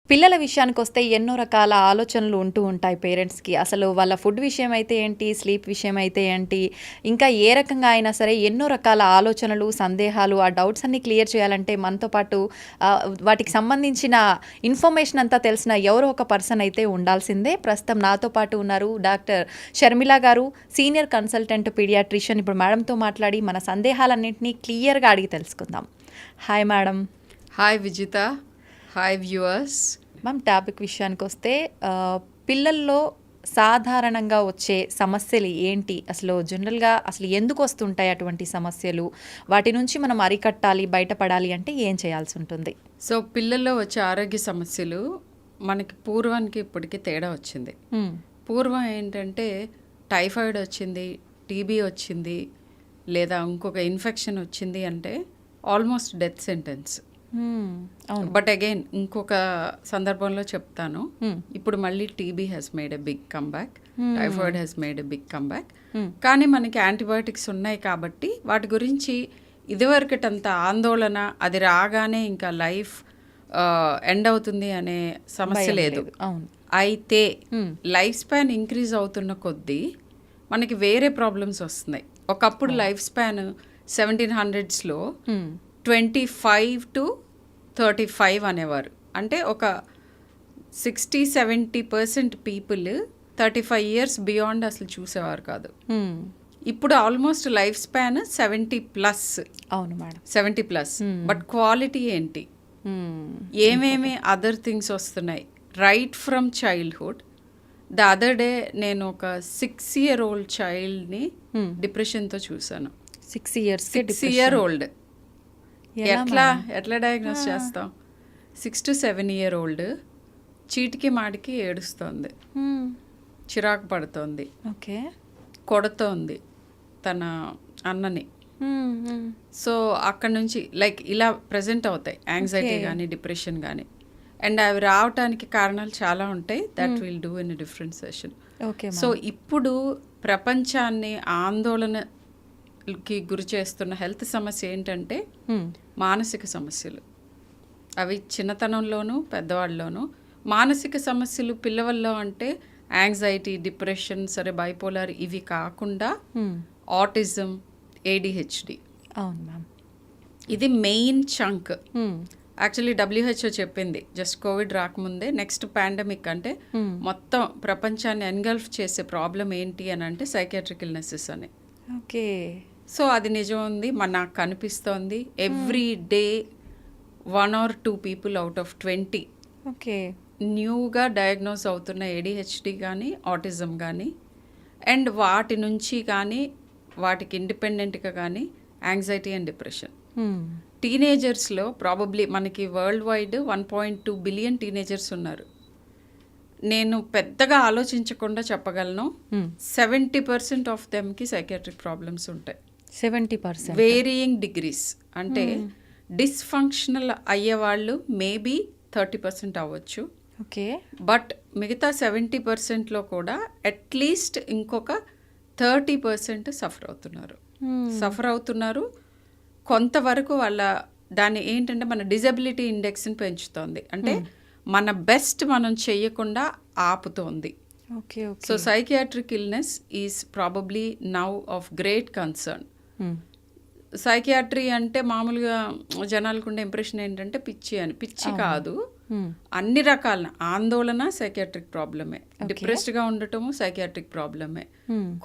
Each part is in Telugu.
పిల్లల విషయానికొస్తే ఎన్నో రకాల ఆలోచనలు ఉంటూ ఉంటాయి పేరెంట్స్‌కి. అసలు వాళ్ళ ఫుడ్ విషయం అయితే ఏంటి, స్లీప్ విషయం అయితే ఏంటి, ఇంకా ఏ రకంగా అయినా సరే ఎన్నో రకాల ఆలోచనలు, సందేహాలు, ఆ డౌట్స్ అన్నీ క్లియర్ చేయాలంటే మనతో పాటు వాటికి సంబంధించిన ఇన్ఫర్మేషన్ అంతా తెలిసిన ఎవరో ఒక పర్సన్ అయితే ఉండాల్సిందే. ప్రస్తుతం నాతో పాటు ఉన్నారు డాక్టర్ షర్మిల గారు, సీనియర్ కన్సల్టెంట్ పీడియాట్రిషియన్. ఇప్పుడు మేడంతో మాట్లాడి మన సందేహాలన్నింటినీ క్లియర్‌గా అడిగి తెలుసుకుందాం. Hi madam. Hi Vijitha, hi viewers. Ma'am, topic విషయానికొస్తే పిల్లల్లో సాధారణంగా వచ్చే సమస్యలు ఏంటి, అసలు జనరల్గా అసలు ఎందుకు వస్తుంటాయి అటువంటి సమస్యలు, వాటి నుంచి మనం అరికట్టాలి, బయటపడాలి అంటే ఏం చేయాల్సి ఉంటుంది? సో పిల్లల్లో వచ్చే ఆరోగ్య సమస్యలు మనకి పూర్వానికి ఇప్పటికి తేడా వచ్చింది. పూర్వం ఏంటంటే టైఫాయిడ్ వచ్చింది, టీబీ వచ్చింది, లేదా ఇంకొక ఇన్ఫెక్షన్ వచ్చింది అంటే almost death sentence. But again ఇంకొక సందర్భంలో చెప్తాను. ఇప్పుడు మళ్ళీ TB has made a big comeback, typhoid has made a big comeback. కానీ మనకి యాంటీబయాటిక్స్ ఉన్నాయి కాబట్టి వాటి గురించి ఇదివరకటంత ఆందోళన, అది రాగానే ఇంకా లైఫ్ ఎండ్ అవుతుంది అనే సమస్య లేదు. అయితే లైఫ్ స్పాన్ ఇంక్రీజ్ అవుతున్న కొద్దీ మనకి వేరే ప్రాబ్లమ్స్ వస్తున్నాయి. ఒకప్పుడు లైఫ్ స్పాన్ 1700స్లో 25 to 35 అనేవారు. అంటే ఒక 60-70% పీపుల్ 35 ఇయర్స్ బియాండ్ అసలు చూసేవారు కాదు. ఇప్పుడు ఆల్మోస్ట్ లైఫ్ స్పాన్ 70+. అవును మేడం, 70+. బట్ క్వాలిటీ ఏంటి, ఏమేమి అదర్ థింగ్స్ వస్తున్నాయి right from childhood. The other day నేను ఒక 6-year-old చైల్డ్ని డిప్రెషన్తో చూసాను. 6-year-old ఎట్లా డయాగ్నోస్ చేస్తాం? 6 to 7-year-old చీటికి మాటికి ఏడుస్తోంది, చిరాకు పడుతోంది, కొడుతోంది తన అన్నని. సో అక్కడ నుంచి లైక్ ఇలా ప్రజెంట్ అవుతాయి యాంగ్జైటీ కానీ డిప్రెషన్ కానీ. అండ్ అవి రావటానికి కారణాలు చాలా ఉంటాయి. That will do in different session. So ఇప్పుడు ప్రపంచాన్ని ఆందోళనకి గురి చేస్తున్న హెల్త్ సమస్య ఏంటంటే మానసిక సమస్యలు. అవి చిన్నతనంలోనూ పెద్దవాళ్ళలోనూ. మానసిక సమస్యలు పిల్లవల్లో అంటే యాంగ్జైటీ, డిప్రెషన్, సరే బైపోలార్, ఇవి కాకుండా ఆటిజం, ADHD. అవును మ్యామ్, ఇది మెయిన్ చంక్. యాక్చువల్లీ WHO చెప్పింది జస్ట్ కోవిడ్ రాకముందే, నెక్స్ట్ పాండమిక్ అంటే మొత్తం ప్రపంచాన్ని ఎన్గల్ఫ్ చేసే ప్రాబ్లం ఏంటి అని అంటే సైకియాట్రిక్ ఇల్నెసెస్ అని. ఓకే. సో అది నిజం ఉంది, నాకు కనిపిస్తోంది. Every day 1 or 2 people out of 20 న్యూగా డయాగ్నోస్ అవుతున్న ADHD కానీ ఆటిజం కానీ, అండ్ వాటి నుంచి కానీ వాటికి ఇండిపెండెంట్గా కానీ యాంగ్జైటీ అండ్ డిప్రెషన్. టీనేజర్స్లో ప్రాబబ్లీ మనకి వరల్డ్ వైడ్ 1.2 billion టీనేజర్స్ ఉన్నారు. నేను పెద్దగా ఆలోచించకుండా చెప్పగలను 70% ఆఫ్ దెమ్కి సైకియాట్రిక్ ప్రాబ్లమ్స్ ఉంటాయి. 70%, వేరియింగ్ డిగ్రీస్. అంటే డిస్ఫంక్షనల్ అయ్యేవాళ్ళు మేబీ 30% అవ్వచ్చు. బట్ మిగతా 70%లో కూడా అట్లీస్ట్ ఇంకొక 30% సఫర్ అవుతున్నారు. కొంతవరకు వాళ్ళ దాన్ని ఏంటంటే మన డిజబిలిటీ ఇండెక్స్ని పెంచుతోంది. అంటే మన బెస్ట్ మనం చెయ్యకుండా ఆపుతోంది. So psychiatric illness is probably now of great concern. Psychiatry అంటే మామూలుగా జనాలకు ఉండే ఇంప్రెషన్ ఏంటంటే పిచ్చి అని. పిచ్చి కాదు, అన్ని రకాల ఆందోళన సైకియాట్రిక్ ప్రాబ్లమే, డిప్రెస్డ్గా ఉండటము సైకియాట్రిక్ ప్రాబ్లమే,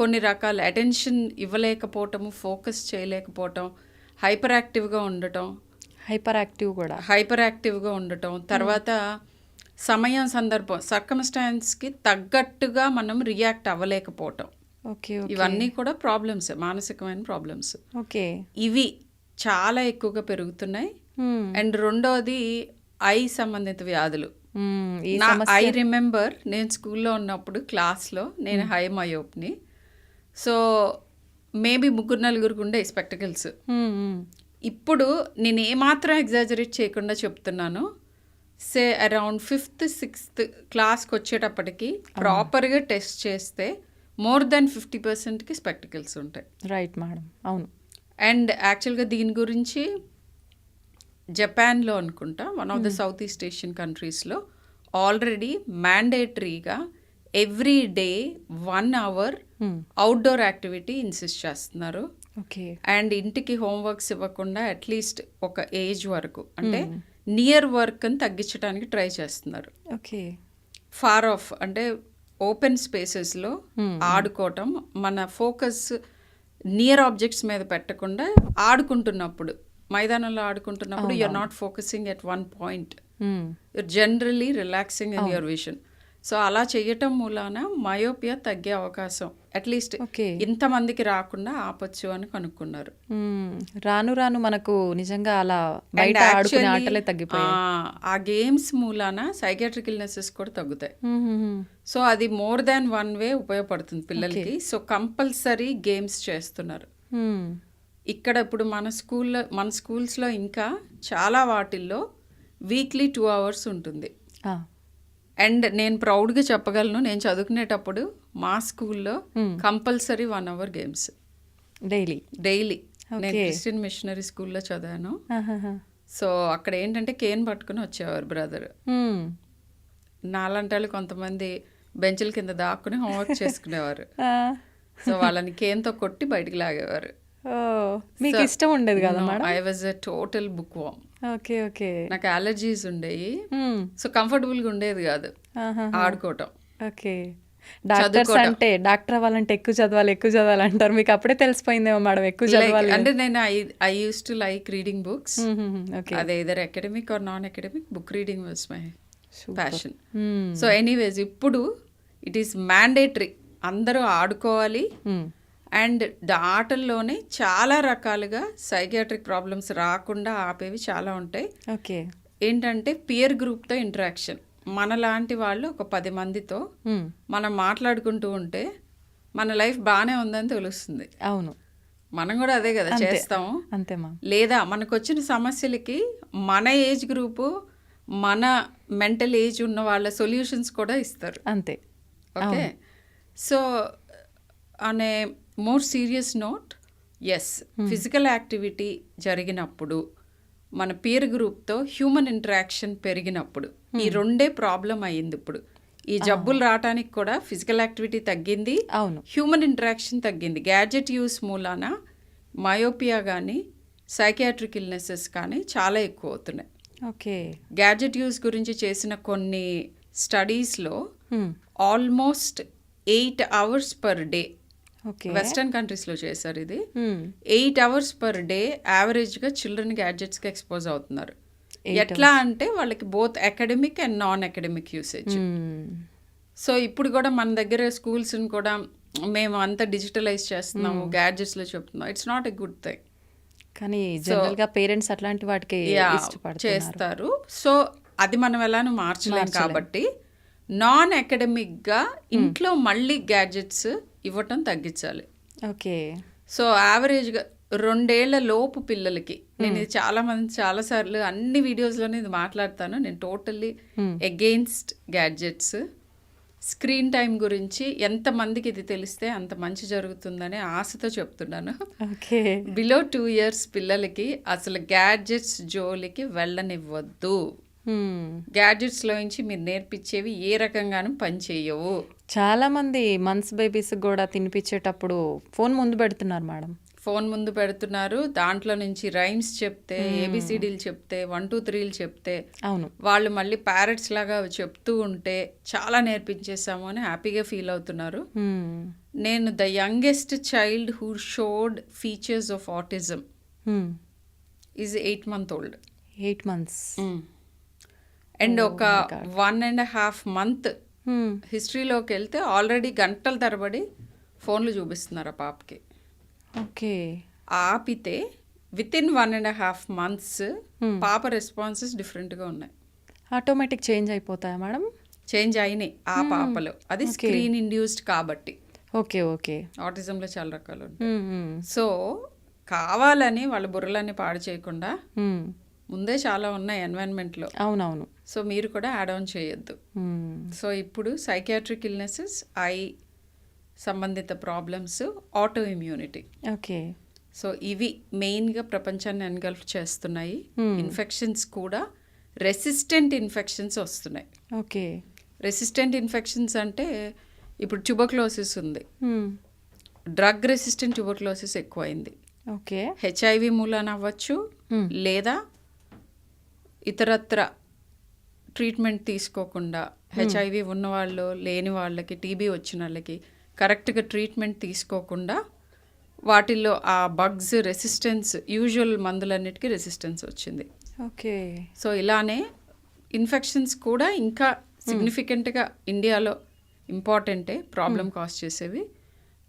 కొన్ని రకాల అటెన్షన్ ఇవ్వలేకపోవటము, ఫోకస్ చేయలేకపోవటం, హైపర్ యాక్టివ్గా ఉండటం, తర్వాత సమయం, సందర్భం, సర్కమ్స్టాన్స్కి తగ్గట్టుగా మనం రియాక్ట్ అవ్వలేకపోవటం. ఇవన్నీ కూడా ప్రాబ్లమ్స్, మానసికమైన ప్రాబ్లమ్స్. ఇవి చాలా ఎక్కువగా పెరుగుతున్నాయి. అండ్ రెండోది ఐ సంబంధిత వ్యాధులు. ఐ రిమెంబర్ నేను స్కూల్లో ఉన్నప్పుడు క్లాస్లో నేను హై మయోప్ని. సో మేబీ 3-4 ఉండే స్పెక్టకల్స్. ఇప్పుడు నేను ఏమాత్రం ఎగ్జాజరేట్ చేయకుండా చెప్తున్నాను, సే అరౌండ్ 5th, 6th క్లాస్కి వచ్చేటప్పటికి ప్రాపర్గా టెస్ట్ చేస్తే more than 50%కి స్పెక్టికల్స్ ఉంటాయి. రైట్ మేడం, అవును. అండ్ యాక్చువల్గా దీని గురించి జపాన్లో అనుకుంటా, one of the south east Asian కంట్రీస్లో ఆల్రెడీ మ్యాండేటరీగా every day 1 hour outdoor activity insist చేస్తున్నారు. ఓకే. అండ్ ఇంటికి హోంవర్క్స్ ఇవ్వకుండా అట్లీస్ట్ ఒక ఏజ్ వరకు అంటే నియర్ వర్క్ అని తగ్గించడానికి ట్రై చేస్తున్నారు. ఓకే. ఫార్ ఆఫ్ అంటే ఓపెన్ స్పేసెస్లో ఆడుకోవటం, మన ఫోకస్ నియర్ ఆబ్జెక్ట్స్ మీద పెట్టకుండా ఆడుకుంటున్నప్పుడు, మైదానంలో ఆడుకుంటున్నప్పుడు you are not focusing at one point, you're generally relaxing in your vision. So అలా చేయటం మూలాన మయోపియా తగ్గే అవకాశం అట్లీస్ట్ ఇంతమందికి రాకుండా ఆపొచ్చు అని కనుక్కున్నారు. రాను రాను మనకు నిజంగా అలా బయట ఆడుకునే ఆటలే తగ్గిపోయాయి. ఆ గేమ్స్ మూలాన సైకియాట్రిక్ ఇల్నెసెస్ కూడా తగ్గుతాయి. సో అది మోర్ దాన్ 1 వే ఉపయోగపడుతుంది పిల్లలకి. సో కంపల్సరీ గేమ్స్ చేస్తున్నారు. ఇక్కడ ఇప్పుడు మన స్కూల్స్లో ఇంకా చాలా వాటిల్లో వీక్లీ 2 hours ఉంటుంది. అండ్ నేను ప్రౌడ్గా చెప్పగలను, నేను చదువుకునేటప్పుడు మా స్కూల్లో కంపల్సరీ 1 hour గేమ్స్ డైలీ. నేను క్రిస్టియన్ మిషనరీ స్కూల్లో చదివాను. సో అక్కడ ఏంటంటే కేన్ పట్టుకుని వచ్చేవారు బ్రదర్. నాలంటాళ్ళు కొంతమంది బెంచ్ల కింద దాక్కుని హోంవర్క్ చేసుకునేవారు. సో వాళ్ళని కేన్తో కొట్టి బయటికి లాగేవారు. మీకు ఇష్టం ఉండేది కదా? I was a total book warm. Okay. Okay. నాకు అలర్జీస్ ఉండేవి. సో కంఫర్టబుల్గా ఉండేది కాదు ఆడుకోవటం. ఓకే. డాక్టర్స్ అంటే డాక్టర్ అవ్వాలంటే ఎక్కువ చదవాలి అంటారు. మీకు అప్పుడే తెలిసిపోయిందేమో మేడం ఎక్కువ చదవాలి అంటే. నేను I use to like reading books. అదే either academic or non academic, book reading was my passion. So anyways ఇప్పుడు ఇట్ ఈస్ మ్యాండేటరీ, అందరూ ఆడుకోవాలి. అండ్ ఆటల్లోనే చాలా రకాలుగా సైకియాట్రిక్ ప్రాబ్లమ్స్ రాకుండా ఆపేవి చాలా ఉంటాయి. ఓకే. ఏంటంటే పియర్ గ్రూప్తో ఇంటరాక్షన్. మనలాంటి వాళ్ళు ఒక 10 మందితో మనం మాట్లాడుకుంటూ ఉంటే మన లైఫ్ బాగానే ఉందని తెలుస్తుంది. అవును, మనం కూడా అదే కదా చేస్తాము. అంతేమా. లేదా మనకు వచ్చిన సమస్యలకి మన ఏజ్ గ్రూపు, మన మెంటల్ ఏజ్ ఉన్న వాళ్ళ సొల్యూషన్స్ కూడా ఇస్తారు. అంతే. Okay. So on a more serious note, yes, physical activity జరిగినప్పుడు, మన పీర్ గ్రూప్తో హ్యూమన్ ఇంటరాక్షన్ పెరిగినప్పుడు ఈ 2 ప్రాబ్లం అయ్యింది. ఇప్పుడు ఈ జబ్బులు రావడానికి కూడా ఫిజికల్ యాక్టివిటీ తగ్గింది, అవును, హ్యూమన్ ఇంటరాక్షన్ తగ్గింది. గ్యాడ్జెట్ యూస్ మూలాన మయోపియా కానీ సైకియాట్రిక్ ఇల్నెసెస్ కానీ చాలా ఎక్కువ అవుతున్నాయి. ఓకే. గ్యాడ్జెట్ యూస్ గురించి చేసిన కొన్ని స్టడీస్లో almost 8 hours per day, western కంట్రీస్లో చేశారు ఇది, 8 hours పర్ డే యావరేజ్గా చిల్డ్రన్ గ్యాడ్జెట్స్కి ఎక్స్పోజ్ అవుతున్నారు. ఎట్లా అంటే వాళ్ళకి both academic and non academic usage. So ఇప్పుడు కూడా మన దగ్గర స్కూల్స్ని కూడా మేము అంతా డిజిటలైజ్ చేస్తున్నాము, గ్యాడ్జెట్స్లో చెప్తున్నాం. It's not a good thing. కానీ జనరల్గా పేరెంట్స్ అట్లాంటి వాటికి చేస్తారు. సో అది మనం ఎలానో మార్చలేం కాబట్టి నాన్ అకాడమిక్గా ఇంట్లో మళ్ళీ గ్యాడ్జెట్స్ ఇవ్వటం తగ్గించాలి. ఓకే. సో యావరేజ్గా 2 ఏళ్ల లోపు పిల్లలకి, నేను ఇది చాలాసార్లు అన్ని వీడియోస్లోనే ఇది మాట్లాడతాను, నేను totally against gadgets. Screen time గురించి ఎంతమందికి ఇది తెలిస్తే అంత మంచి జరుగుతుందనే ఆశతో చెప్తున్నాను. ఓకే. బిలో 2 years పిల్లలకి అసలు గ్యాడ్జెట్స్ జోలికి వెళ్ళనివ్వద్దు. గ్యాడ్జెట్స్లో నుంచి మీరు నేర్పించేవి ఏ రకంగానూ పని చేయవు. చాలా మంది మంత్స్ బేబీస్ కూడా తినిపించేటప్పుడు ఫోన్ ముందు పెడుతున్నారు మేడం. ఫోన్ ముందు పెడుతున్నారు, దాంట్లో నుంచి రైమ్స్ చెప్తే, ఏబిసిడీలు చెప్తే, 1 2 3లు చెప్తే, అవును, వాళ్ళు మళ్ళీ ప్యారెట్స్ లాగా చెప్తూ ఉంటే చాలా నేర్పించేసాము అని హ్యాపీగా ఫీల్ అవుతున్నారు. నేను the youngest child who showed features of autism is 8 months old. 8 months. And ఒక 1.5 month హిస్టరీలోకి వెళ్తే ఆల్రెడీ గంటల తరబడి ఫోన్లు చూపిస్తున్నారు ఆ పాపకి. ఓకే. ఆపితే వితిన్ 1.5 months పాప రెస్పాన్సెస్ డిఫరెంట్గా ఉన్నాయి. ఆటోమేటిక్ చేంజ్ అయిపోతాయా మేడం? చేంజ్ అయినాయి ఆ పాపలో. అది స్క్రీన్ ఇండ్యూస్డ్ కాబట్టి. ఓకే. ఓకే. ఆటిజంలో చాలా రకాలు ఉంటాయి. సో కావాలని వాళ్ళ బుర్రలన్నీ పాడు చేయకుండా ముందే చాలా ఉన్నాయి ఎన్వైరన్మెంట్లో. అవునవును. సో మీరు కూడా యాడ్ ఆన్ చేయొద్దు. సో ఇప్పుడు సైకియాట్రిక్ ఇల్నెసెస్, ఐ సంబంధిత problems, auto immunity. Okay. So ఇవి మెయిన్గా ప్రపంచాన్ని ఎన్గల్ఫ్ చేస్తున్నాయి. ఇన్ఫెక్షన్స్ కూడా రెసిస్టెంట్ ఇన్ఫెక్షన్స్ వస్తున్నాయి. ఓకే. రెసిస్టెంట్ ఇన్ఫెక్షన్స్ అంటే ఇప్పుడు ట్యూబర్క్లోసిస్ ఉంది, డ్రగ్ రెసిస్టెంట్ ట్యూబర్క్లోసిస్ ఎక్కువైంది. ఓకే. హెచ్ఐవి మూలాన అవ్వచ్చు, లేదా ఇతరత్ర ట్రీట్మెంట్ తీసుకోకుండా హెచ్ఐవి ఉన్నవాళ్ళు లేని వాళ్ళకి, టీబీ వచ్చిన వాళ్ళకి కరెక్ట్గా ట్రీట్మెంట్ తీసుకోకుండా వాటిల్లో ఆ బగ్స్ రెసిస్టెన్స్, యూజువల్ మందులన్నిటికీ రెసిస్టెన్స్ వచ్చింది. ఓకే. సో ఇలానే ఇన్ఫెక్షన్స్ కూడా ఇంకా సిగ్నిఫికెంట్గా ఇండియాలో ఇంపార్టెంటే, ప్రాబ్లం కాజ్ చేసేవి.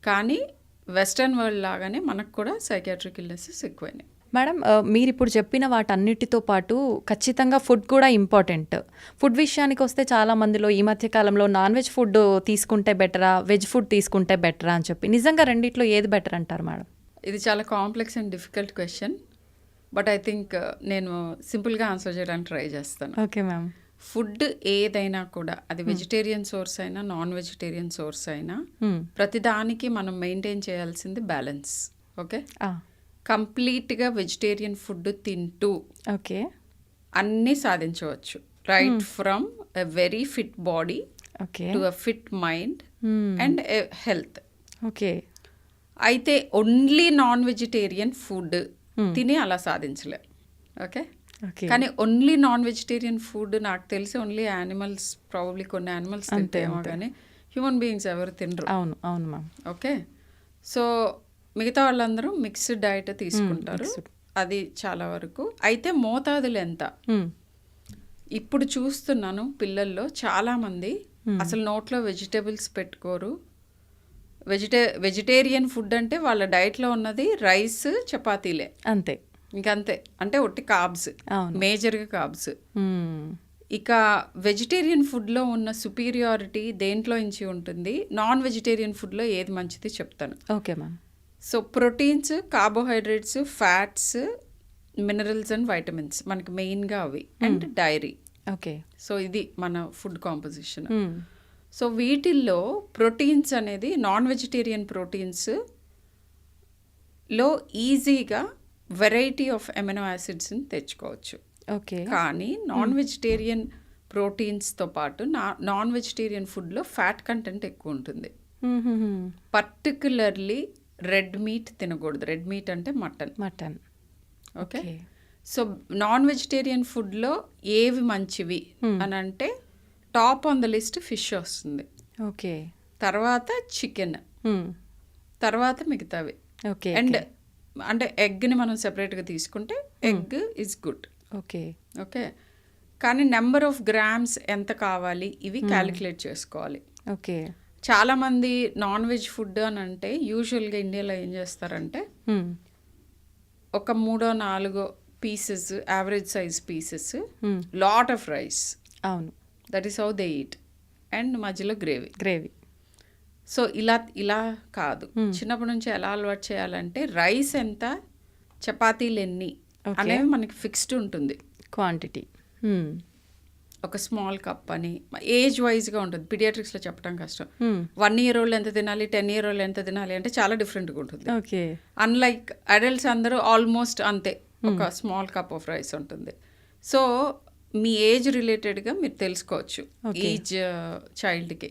కానీ వెస్టర్న్ వరల్డ్ లాగానే మనకు కూడా సైకియాట్రిక్ ఇల్నెసెస్ ఎక్కువైనాయి. మేడం, మీరు ఇప్పుడు చెప్పిన వాటన్నిటితో పాటు ఖచ్చితంగా ఫుడ్ కూడా ఇంపార్టెంట్. ఫుడ్ విషయానికి వస్తే చాలా మందిలో ఈ మధ్య కాలంలో నాన్ వెజ్ ఫుడ్ తీసుకుంటే బెటరా, వెజ్ ఫుడ్ తీసుకుంటే బెటరా అని చెప్పి, నిజంగా రెండిట్లో ఏది బెటర్ అంటారు మేడం? ఇది చాలా complex and difficult question, but I think నేను సింపుల్గా ఆన్సర్ చేయడానికి ట్రై చేస్తాను. Okay ma'am. ఫుడ్ ఏదైనా కూడా, అది వెజిటేరియన్ సోర్స్ అయినా నాన్ వెజిటేరియన్ సోర్స్ అయినా, ప్రతిదానికి మనం మెయింటైన్ చేయాల్సింది బ్యాలెన్స్. ఓకే. కంప్లీట్గా వెజిటేరియన్ ఫుడ్ తింటూ ఓకే అన్నీ సాధించవచ్చు. Right from a very fit body okay to a fit mind and health. Okay. అయితే ఓన్లీ నాన్ వెజిటేరియన్ ఫుడ్ తిని అలా సాధించలే. ఓకే. కానీ ఓన్లీ నాన్ వెజిటేరియన్ ఫుడ్ నాకు తెలిసి ఓన్లీ యానిమల్స్, ప్రాబబ్లీ కొన్ని యానిమల్స్ తింటేమో, కానీ హ్యూమన్ బీయింగ్స్ ఎవరు తినరు. అవును అవును మ్యామ్. ఓకే. సో మిగతా వాళ్ళందరూ మిక్స్డ్ డైట్ తీసుకుంటారు, అది చాలా వరకు. అయితే మోతాదులు ఎంత? ఇప్పుడు చూస్తున్నాను పిల్లల్లో చాలామంది అసలు నోట్లో వెజిటేబుల్స్ పెట్టుకోరు. వెజిటేరియన్ ఫుడ్ అంటే వాళ్ళ డైట్లో ఉన్నది రైస్, చపాతీలే, అంతే. ఇంకంతే. అంటే ఒట్టి కార్బ్స్, మేజర్గా కార్బ్స్. ఇక వెజిటేరియన్ ఫుడ్లో ఉన్న సుపీరియారిటీ దేంట్లో నుంచి ఉంటుంది, నాన్ వెజిటేరియన్ ఫుడ్లో ఏది మంచిది చెప్తాను. Okay ma'am. So proteins, carbohydrates, fats, minerals and vitamins మనకి మెయిన్గా అవి, అండ్ డైరీ. ఓకే. సో ఇది మన ఫుడ్ కాంపోజిషన్. సో వీటిల్లో ప్రోటీన్స్ అనేది నాన్ వెజిటేరియన్ ప్రోటీన్స్లో ఈజీగా వెరైటీ ఆఫ్ ఎమినో యాసిడ్స్ని తెచ్చుకోవచ్చు. ఓకే. కానీ నాన్ వెజిటేరియన్ ప్రోటీన్స్తో పాటు నాన్ వెజిటేరియన్ ఫుడ్లో ఫ్యాట్ కంటెంట్ ఎక్కువ ఉంటుంది. పర్టికులర్లీ రెడ్ మీట్ తినకూడదు. రెడ్ మీట్ అంటే mutton. Okay. So non vegetarian ఫుడ్లో ఏవి మంచివి అని అంటే top on the list fish వస్తుంది. ఓకే. తర్వాత చికెన్, తర్వాత మిగతావి. ఓకే. అండ్ అంటే ఎగ్ని మనం సెపరేట్గా తీసుకుంటే egg is good. Okay. Okay. కానీ నెంబర్ ఆఫ్ గ్రామ్స్ ఎంత కావాలి ఇవి క్యాలిక్యులేట్ చేసుకోవాలి. ఓకే. చాలామంది నాన్ వెజ్ ఫుడ్ అని అంటే యూజువల్గా ఇండియాలో ఏం చేస్తారంటే ఒక 3-4 pieces, average size pieces, lot of rice. అవును. That is how they eat. And మధ్యలో గ్రేవీ. సో ఇలా కాదు. చిన్నప్పటి నుంచి ఎలా అలవాటు చేయాలంటే రైస్ ఎంత, చపాతీలు ఎన్ని అనేవి మనకి ఫిక్స్డ్ ఉంటుంది క్వాంటిటీ. ఒక స్మాల్ కప్ అని ఏజ్ వైజ్గా ఉంటుంది. పీడియాట్రిక్స్లో చెప్పడం కష్టం. 1 year old ఎంత తినాలి, 10 year old ఎంత తినాలి అంటే చాలా డిఫరెంట్గా ఉంటుంది. ఓకే. అన్లైక్ అడల్ట్స్ అందరూ ఆల్మోస్ట్ అంతే, ఒక స్మాల్ కప్ ఆఫ్ రైస్ ఉంటుంది. సో మీ ఏజ్ రిలేటెడ్గా మీరు తెలుసుకోవచ్చు ఈజ్ చైల్డ్కి.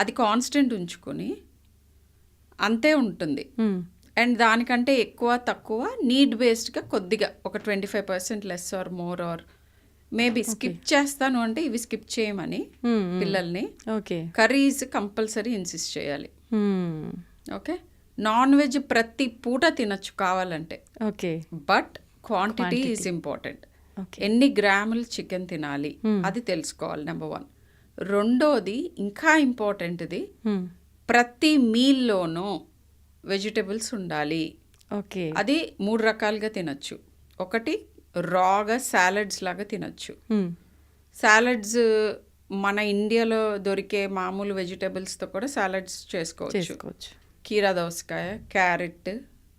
అది కాన్స్టెంట్ ఉంచుకొని అంతే ఉంటుంది. అండ్ దానికంటే ఎక్కువ తక్కువ నీడ్ బేస్డ్గా కొద్దిగా ఒక 25% less or more, or maybe skip చేస్తాను అంటే ఇవి స్కిప్ చేయమని పిల్లల్ని. ఓకే. కర్రీస్ కంపల్సరీ ఇన్సిస్ట్ చేయాలి. ఓకే. నాన్ వెజ్ ప్రతి పూట తినచ్చు కావాలంటే. Okay. But quantity is important. ఎన్ని గ్రాములు చికెన్ తినాలి అది తెలుసుకోవాలి, నెంబర్ 1. రెండోది ఇంకా ఇంపార్టెంట్ది, ప్రతి మీల్లోనూ వెజిటబుల్స్ ఉండాలి. ఓకే. అది 3 రకాలుగా తినచ్చు. ఒకటి రాగా సాలడ్స్ లాగా తినచ్చు. సాలడ్స్ మన ఇండియాలో దొరికే మామూలు వెజిటబుల్స్తో కూడా సాలడ్స్ చేసుకోవచ్చు. కీరా దోసకాయ, క్యారెట్,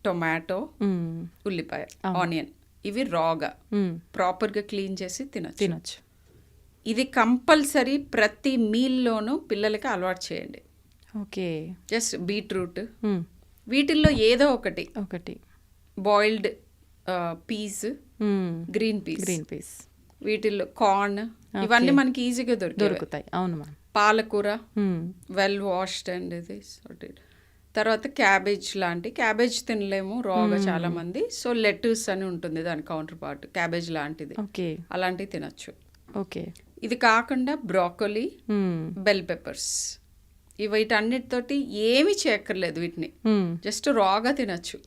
టొమాటో, ఉల్లిపాయ, ఆనియన్, ఇవి రాగా ప్రాపర్గా క్లీన్ చేసి తినచ్చు. ఇది కంపల్సరీ ప్రతి మీల్లోనూ పిల్లలకి అలవాటు చేయండి. ఓకే. జస్ట్ బీట్రూట్, వీటిల్లో ఏదో ఒకటి బాయిల్డ్ పీస్, గ్రీన్ పీస్, వీటిల్లో కార్న్ ఇవన్నీ మనకి ఈజీగా దొరుకుతాయి. అవును మ్యామ్. పాలకూర వెల్ వాష్డ్ అండ్ ఇది సార్టెడ్. తర్వాత క్యాబేజ్ క్యాబేజ్ తినలేము రాగా చాలా మంది, సో లెటూస్ అని ఉంటుంది దాని కౌంటర్ పార్ట్, క్యాబేజ్ లాంటిది, అలాంటివి తినచ్చు. ఓకే. ఇది కాకుండా బ్రాకోలీ, బెల్ పెప్పర్స్, వీటన్నిటితోటి ఏమి చేయక్కర్లేదు, వీటిని జస్ట్ రాగా తినచ్చు.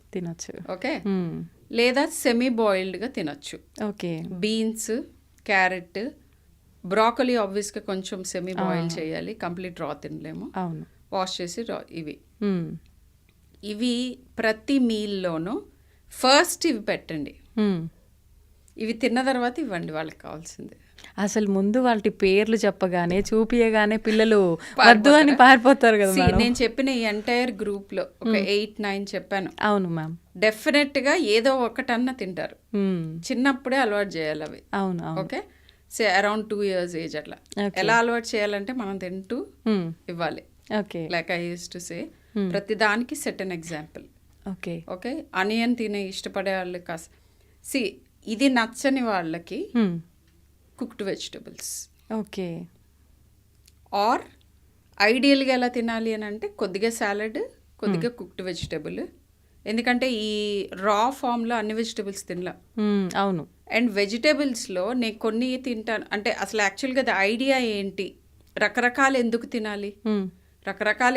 ఓకే. లేదా సెమీ బాయిల్డ్గా తినచ్చు. ఓకే. బీన్స్, క్యారెట్, బ్రాకోలీ ఆబ్వియస్గా కొంచెం సెమీ బాయిల్ చేయాలి, కంప్లీట్ రా తినలేము. అవును. వాష్ చేసి ఇవి ప్రతి మీల్లోనూ ఫస్ట్ ఇవి పెట్టండి. ఇవి తిన్న తర్వాత ఇవ్వండి వాళ్ళకి కావాల్సింది. అసలు ముందు వాటి పేర్లు చెప్పగానే చూపియగానే పిల్లలు వద్దు అని పారిపోతారు కదా. నేను చెప్పిన ఈ ఎంటైర్ గ్రూప్ లో ఒక 8-9 చెప్పాను. అవును మ్యామ్. డెఫినెట్ గా ఏదో ఒకటన్నా తింటారు. చిన్నప్పుడే అలవాటు చేయాలి అవి. అవును. ఓకే. అరౌండ్ 2 years ఏజ్ అట్లా. ఎలా అలవాటు చేయాలంటే మనం తింటూ ఇవ్వాలి. Like I use to say, ప్రతి దానికి set an example. Okay. Onion తినే ఇష్టపడే వాళ్ళకి ఇది నచ్చని వాళ్ళకి కుక్డ్ వెజిటబుల్స్. ఓకే. ఆర్ ఐడియల్గా ఎలా తినాలి అని అంటే కొద్దిగా సాలడ్, కొద్దిగా కుక్డ్ వెజిటబుల్. ఎందుకంటే ఈ రా ఫామ్లో అన్ని వెజిటబుల్స్ తినలా. అవును. అండ్ వెజిటబుల్స్లో నేను కొన్ని తింటాను అంటే అసలు యాక్చువల్గా అది ఐడియా ఏంటి, రకరకాలు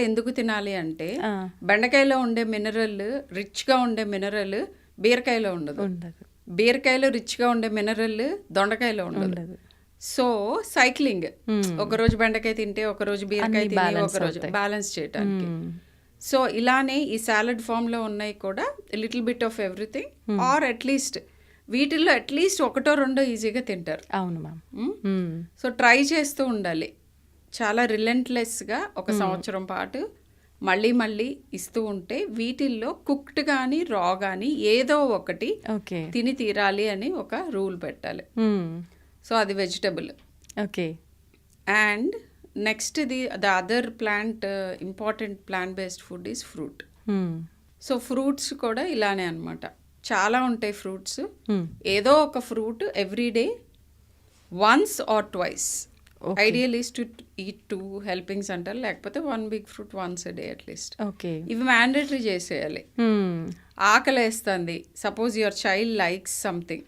ఎందుకు తినాలి అంటే బెండకాయలో ఉండే మినరల్, రిచ్గా ఉండే మినరల్ బీరకాయలో ఉండదు. బీరకాయలో రిచ్గా ఉండే మినరల్ దొండకాయలో ఉండదు. సో సైక్లింగ్, ఒకరోజు బెండకాయ తింటే ఒకరోజు బీరకాయ తిని ఒకరోజు బ్యాలెన్స్ చేయడానికి. సో ఇలానే ఈ సాలడ్ ఫామ్లో ఉన్నాయి కూడా little bit of everything, or at least వీటిల్లో అట్లీస్ట్ ఒకటో రెండో ఈజీగా తింటారు. అవును మ్యామ్. సో ట్రై చేస్తూ ఉండాలి చాలా రిలెంట్లెస్గా, ఒక సంవత్సరం పాటు మళ్ళీ ఇస్తూ ఉంటే వీటిల్లో కుక్డ్ కానీ రా కానీ ఏదో ఒకటి తిని తీరాలి అని ఒక రూల్ పెట్టాలి. సో అది vegetable. Okay. And next the other important plant based food is fruit. So fruits కూడా ఇలానే అనమాట, చాలా ఉంటాయి ఫ్రూట్స్. ఏదో ఒక fruit everyday once or twice. Ideal is to eat 2 helpings అంటారు, లేకపోతే 1 big fruit once a day at least. ఇవి మ్యాండేటరీ చేసేయాలి. ఆకలి వేస్తుంది, suppose your child likes something,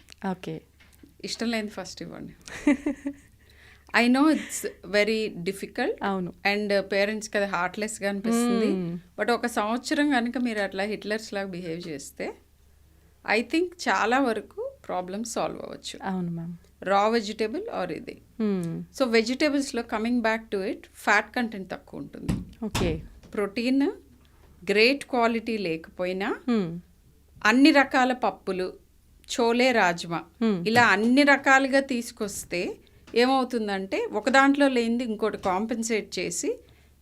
ఇష్టం లేని ఫస్ట్ ఇవ్వండి. I know it's very difficult. అవును. అండ్ పేరెంట్స్కి అది హార్ట్లెస్గా అనిపిస్తుంది. బట్ ఒక సంవత్సరం కనుక మీరు అట్లా హిట్లర్స్ లాగా బిహేవ్ చేస్తే ఐ థింక్ చాలా వరకు ప్రాబ్లమ్ సాల్వ్ అవ్వచ్చు. అవును మ్యామ్. రా వెజిటేబుల్ ఆర్ ఇది. సో వెజిటేబుల్స్లో coming back to it, fat content తక్కువ ఉంటుంది. ఓకే. ప్రోటీన్ గ్రేట్ క్వాలిటీ లేకపోయినా అన్ని రకాల పప్పులు, చోలే రాజ్మా, ఇలా అన్ని రకాలుగా తీసుకొస్తే ఏమవుతుందంటే ఒక దాంట్లో లేనిది ఇంకోటి కాంపెన్సేట్ చేసి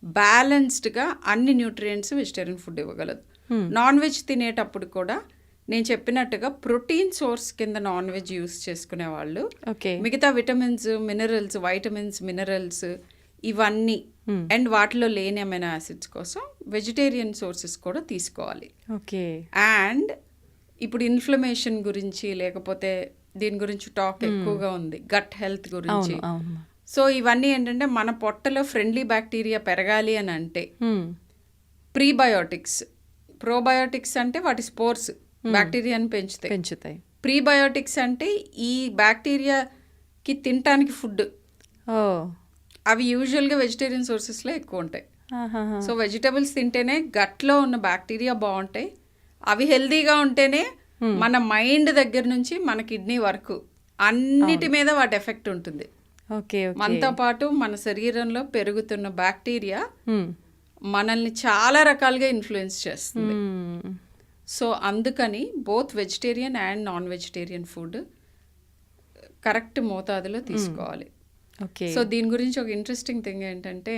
బ్యాలెన్స్డ్గా అన్ని న్యూట్రియంట్స్ వెజిటేరియన్ ఫుడ్ ఇవ్వగలదు. నాన్ వెజ్ తినేటప్పుడు కూడా నేను చెప్పినట్టుగా ప్రోటీన్ సోర్స్ కింద నాన్ వెజ్ యూస్ చేసుకునే వాళ్ళు మిగతా విటమిన్స్, మినరల్స్ ఇవన్నీ అండ్ వాటిలో లేని అమైనో యాసిడ్స్ కోసం వెజిటేరియన్ సోర్సెస్ కూడా తీసుకోవాలి. అండ్ ఇప్పుడు ఇన్ఫ్లమేషన్ గురించి లేకపోతే దీని గురించి టాక్ ఎక్కువగా ఉంది, గట్ హెల్త్ గురించి. సో ఇవన్నీ ఏంటంటే మన పొట్టలో ఫ్రెండ్లీ బ్యాక్టీరియా పెరగాలి అని అంటే ప్రీబయోటిక్స్, ప్రోబయోటిక్స్ అంటే వాటి స్పోర్స్ బ్యాక్టీరియాని పెంచుతాయి. ప్రీబయోటిక్స్ అంటే ఈ బ్యాక్టీరియాకి తినటానికి ఫుడ్. అవి యూజువల్గా వెజిటేరియన్ సోర్సెస్లో ఎక్కువ ఉంటాయి. సో వెజిటబుల్స్ తింటేనే గట్లో ఉన్న బ్యాక్టీరియా బాగుంటాయి. అవి హెల్దీగా ఉంటేనే మన మైండ్ దగ్గర నుంచి మన కిడ్నీ వరకు అన్నిటి మీద వాటి ఎఫెక్ట్ ఉంటుంది. మనతో పాటు మన శరీరంలో పెరుగుతున్న బ్యాక్టీరియా మనల్ని చాలా రకాలుగా ఇన్ఫ్లుయెన్స్ చేస్తుంది. సో అందుకని both vegetarian and non vegetarian food correct మోతాదులో తీసుకోవాలి. సో దీని గురించి ఒక ఇంట్రెస్టింగ్ థింగ్ ఏంటంటే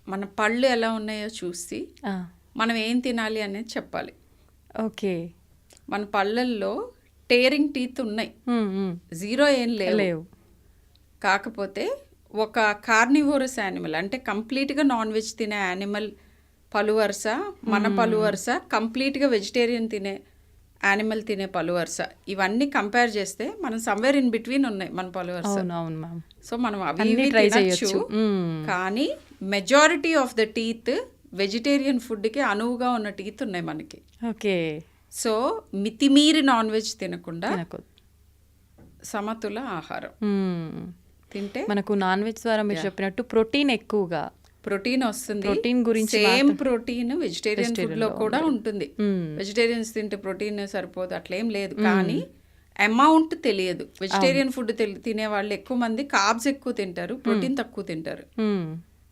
మన పళ్ళు ఎలా ఉన్నాయో చూసి మనం ఏం తినాలి అనేది చెప్పాలి. మన పళ్ళల్లో టేరింగ్ టీత్ ఉన్నాయి, జీరో ఏం లేవు. కాకపోతే ఒక కార్నివోరస్ యానిమల్ అంటే కంప్లీట్గా నాన్ వెజ్ తినే యానిమల్ పలు వరుస, మన పలు వరుస కంప్లీట్గా వెజిటేరియన్ తినే యానిమల్ తినే పలు వరుస ఇవన్నీ కంపేర్ చేస్తే మనం సమ్వేర్ ఇన్ బిట్వీన్ ఉన్నాయి మన పలు వరుస. అవును అవును మ్యామ్. సో మనం అవి అన్ని ఇవి ట్రై తినచ్చు, చేయొచ్చు. కానీ majority of the teeth vegetarian ఫుడ్కి అనువుగా ఉన్న టీత్ ఉన్నాయి మనకి. ఓకే. సో మితిమీరి నాన్ వెజ్ తినకుండా తినకూడదు. సమతుల ఆహారం తింటే మనకు నాన్ వెజ్ ద్వారా మీరు చెప్పినట్టు ప్రోటీన్ ఎక్కువగా ప్రోటీన్ వస్తుంది. ప్రోటీన్ గురించి సేమ్ ప్రోటీన్ వెజిటేరియన్ ఫుడ్ లో కూడా ఉంటుంది. వెజిటేరియన్స్ తింటే ప్రోటీన్ సరిపోదు అట్లేం లేదు, కానీ అమౌంట్ తెలియదు. వెజిటేరియన్ ఫుడ్ తినే వాళ్ళు ఎక్కువ మంది కార్బ్స్ ఎక్కువ తింటారు, ప్రోటీన్ తక్కువ తింటారు.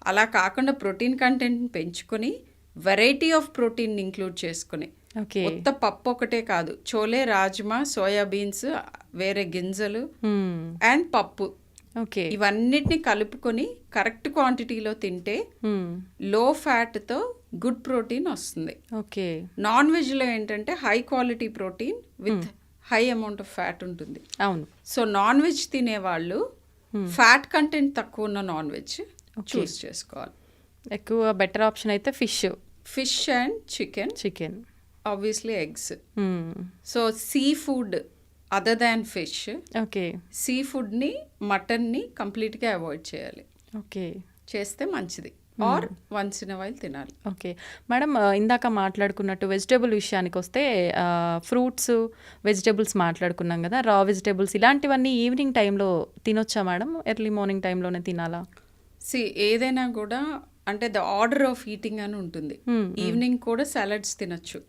అలా కాకుండా ప్రోటీన్ కంటెంట్ పెంచుకొని వెరైటీ ఆఫ్ ప్రోటీన్ ఇంక్లూడ్ చేసుకుని, కొత్త పప్పు ఒకటే కాదు, చోలే, రాజ్మా, సోయాబీన్స్, వేరే గింజలు అండ్ పప్పు, ఇవన్నిటిని కలుపుకొని కరెక్ట్ క్వాంటిటీలో తింటే లో ఫ్యాట్తో గుడ్ ప్రోటీన్ వస్తుంది. నాన్ వెజ్లో ఏంటంటే high quality protein with high amount of fat ఉంటుంది. అవును. సో నాన్ వెజ్ తినే వాళ్ళు ఫ్యాట్ కంటెంట్ తక్కువ ఉన్న నాన్ వెజ్ చూస్ చేసుకోవాలి. ఎక్కువ బెటర్ ఆప్షన్ అయితే fish and chicken, obviously eggs. So seafood other than fish, సీ ఫుడ్ని, మటన్ని కంప్లీట్గా అవాయిడ్ చేయాలి. చేస్తే మంచిది. ఆర్ వన్స్ ఇన్ వైల్ తినాలి. ఓకే మేడం, ఇందాక మాట్లాడుకున్నట్టు వెజిటేబుల్ విషయానికి వస్తే ఫ్రూట్స్, వెజిటేబుల్స్ మాట్లాడుకున్నాం కదా, రా వెజిటేబుల్స్ ఇలాంటివన్నీ ఈవినింగ్ టైంలో తినొచ్చా మేడం? ఎర్లీ మార్నింగ్ టైంలోనే తినాలా? ఏదైనా కూడా అంటే ద ఆర్డర్ ఆఫ్ ఈటింగ్ అని ఉంటుంది. ఈవినింగ్ కూడా సాలడ్స్ తినొచ్చు.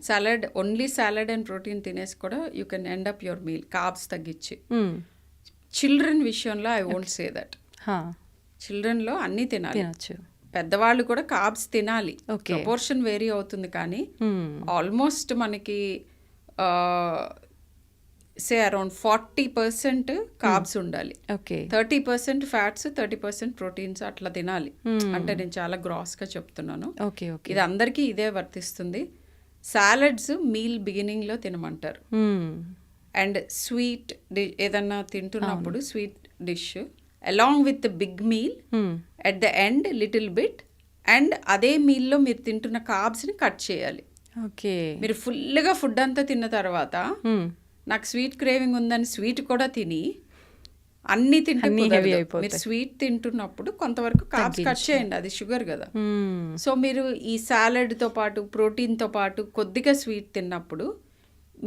Salad, only salad and protein తినేసి కూడా you can end up your meal carbs తగ్గించి. చిల్డ్రన్ విషయంలో ఐ వోంట్ సే దట్. చిల్డ్రన్లో అన్నీ తినాలి. పెద్దవాళ్ళు కూడా కార్బ్స్ తినాలి. ప్రపోర్షన్ వేరీ అవుతుంది, కానీ ఆల్మోస్ట్ మనకి సే అరౌండ్ 40% కార్బ్స్ ఉండాలి, 30% ఫ్యాట్స్, 30% ప్రోటీన్స్ అట్లా తినాలి. అంటే నేను చాలా గ్రాస్గా చెప్తున్నాను, ఇది అందరికీ ఇదే వర్తిస్తుంది. సాలడ్స్ మీల్ బిగినింగ్లో తినమంటారు. అండ్ స్వీట్ ఏదన్నా తింటున్నప్పుడు sweet dish along with big meal at the end little bit, and అదే మీల్లో మీరు తింటున్న కార్బ్స్ని కట్ చేయాలి. మీరు ఫుల్గా ఫుడ్ అంతా తిన్న తర్వాత నాకు స్వీట్ క్రేవింగ్ ఉందని స్వీట్ కూడా తిని అన్ని తింటే మీరు స్వీట్ తింటున్నప్పుడు కొంతవరకు కార్బ్స్ కట్ చేయండి, అది షుగర్ కదా. సో మీరు ఈ సాలడ్తో పాటు ప్రోటీన్తో పాటు కొద్దిగా స్వీట్ తిన్నప్పుడు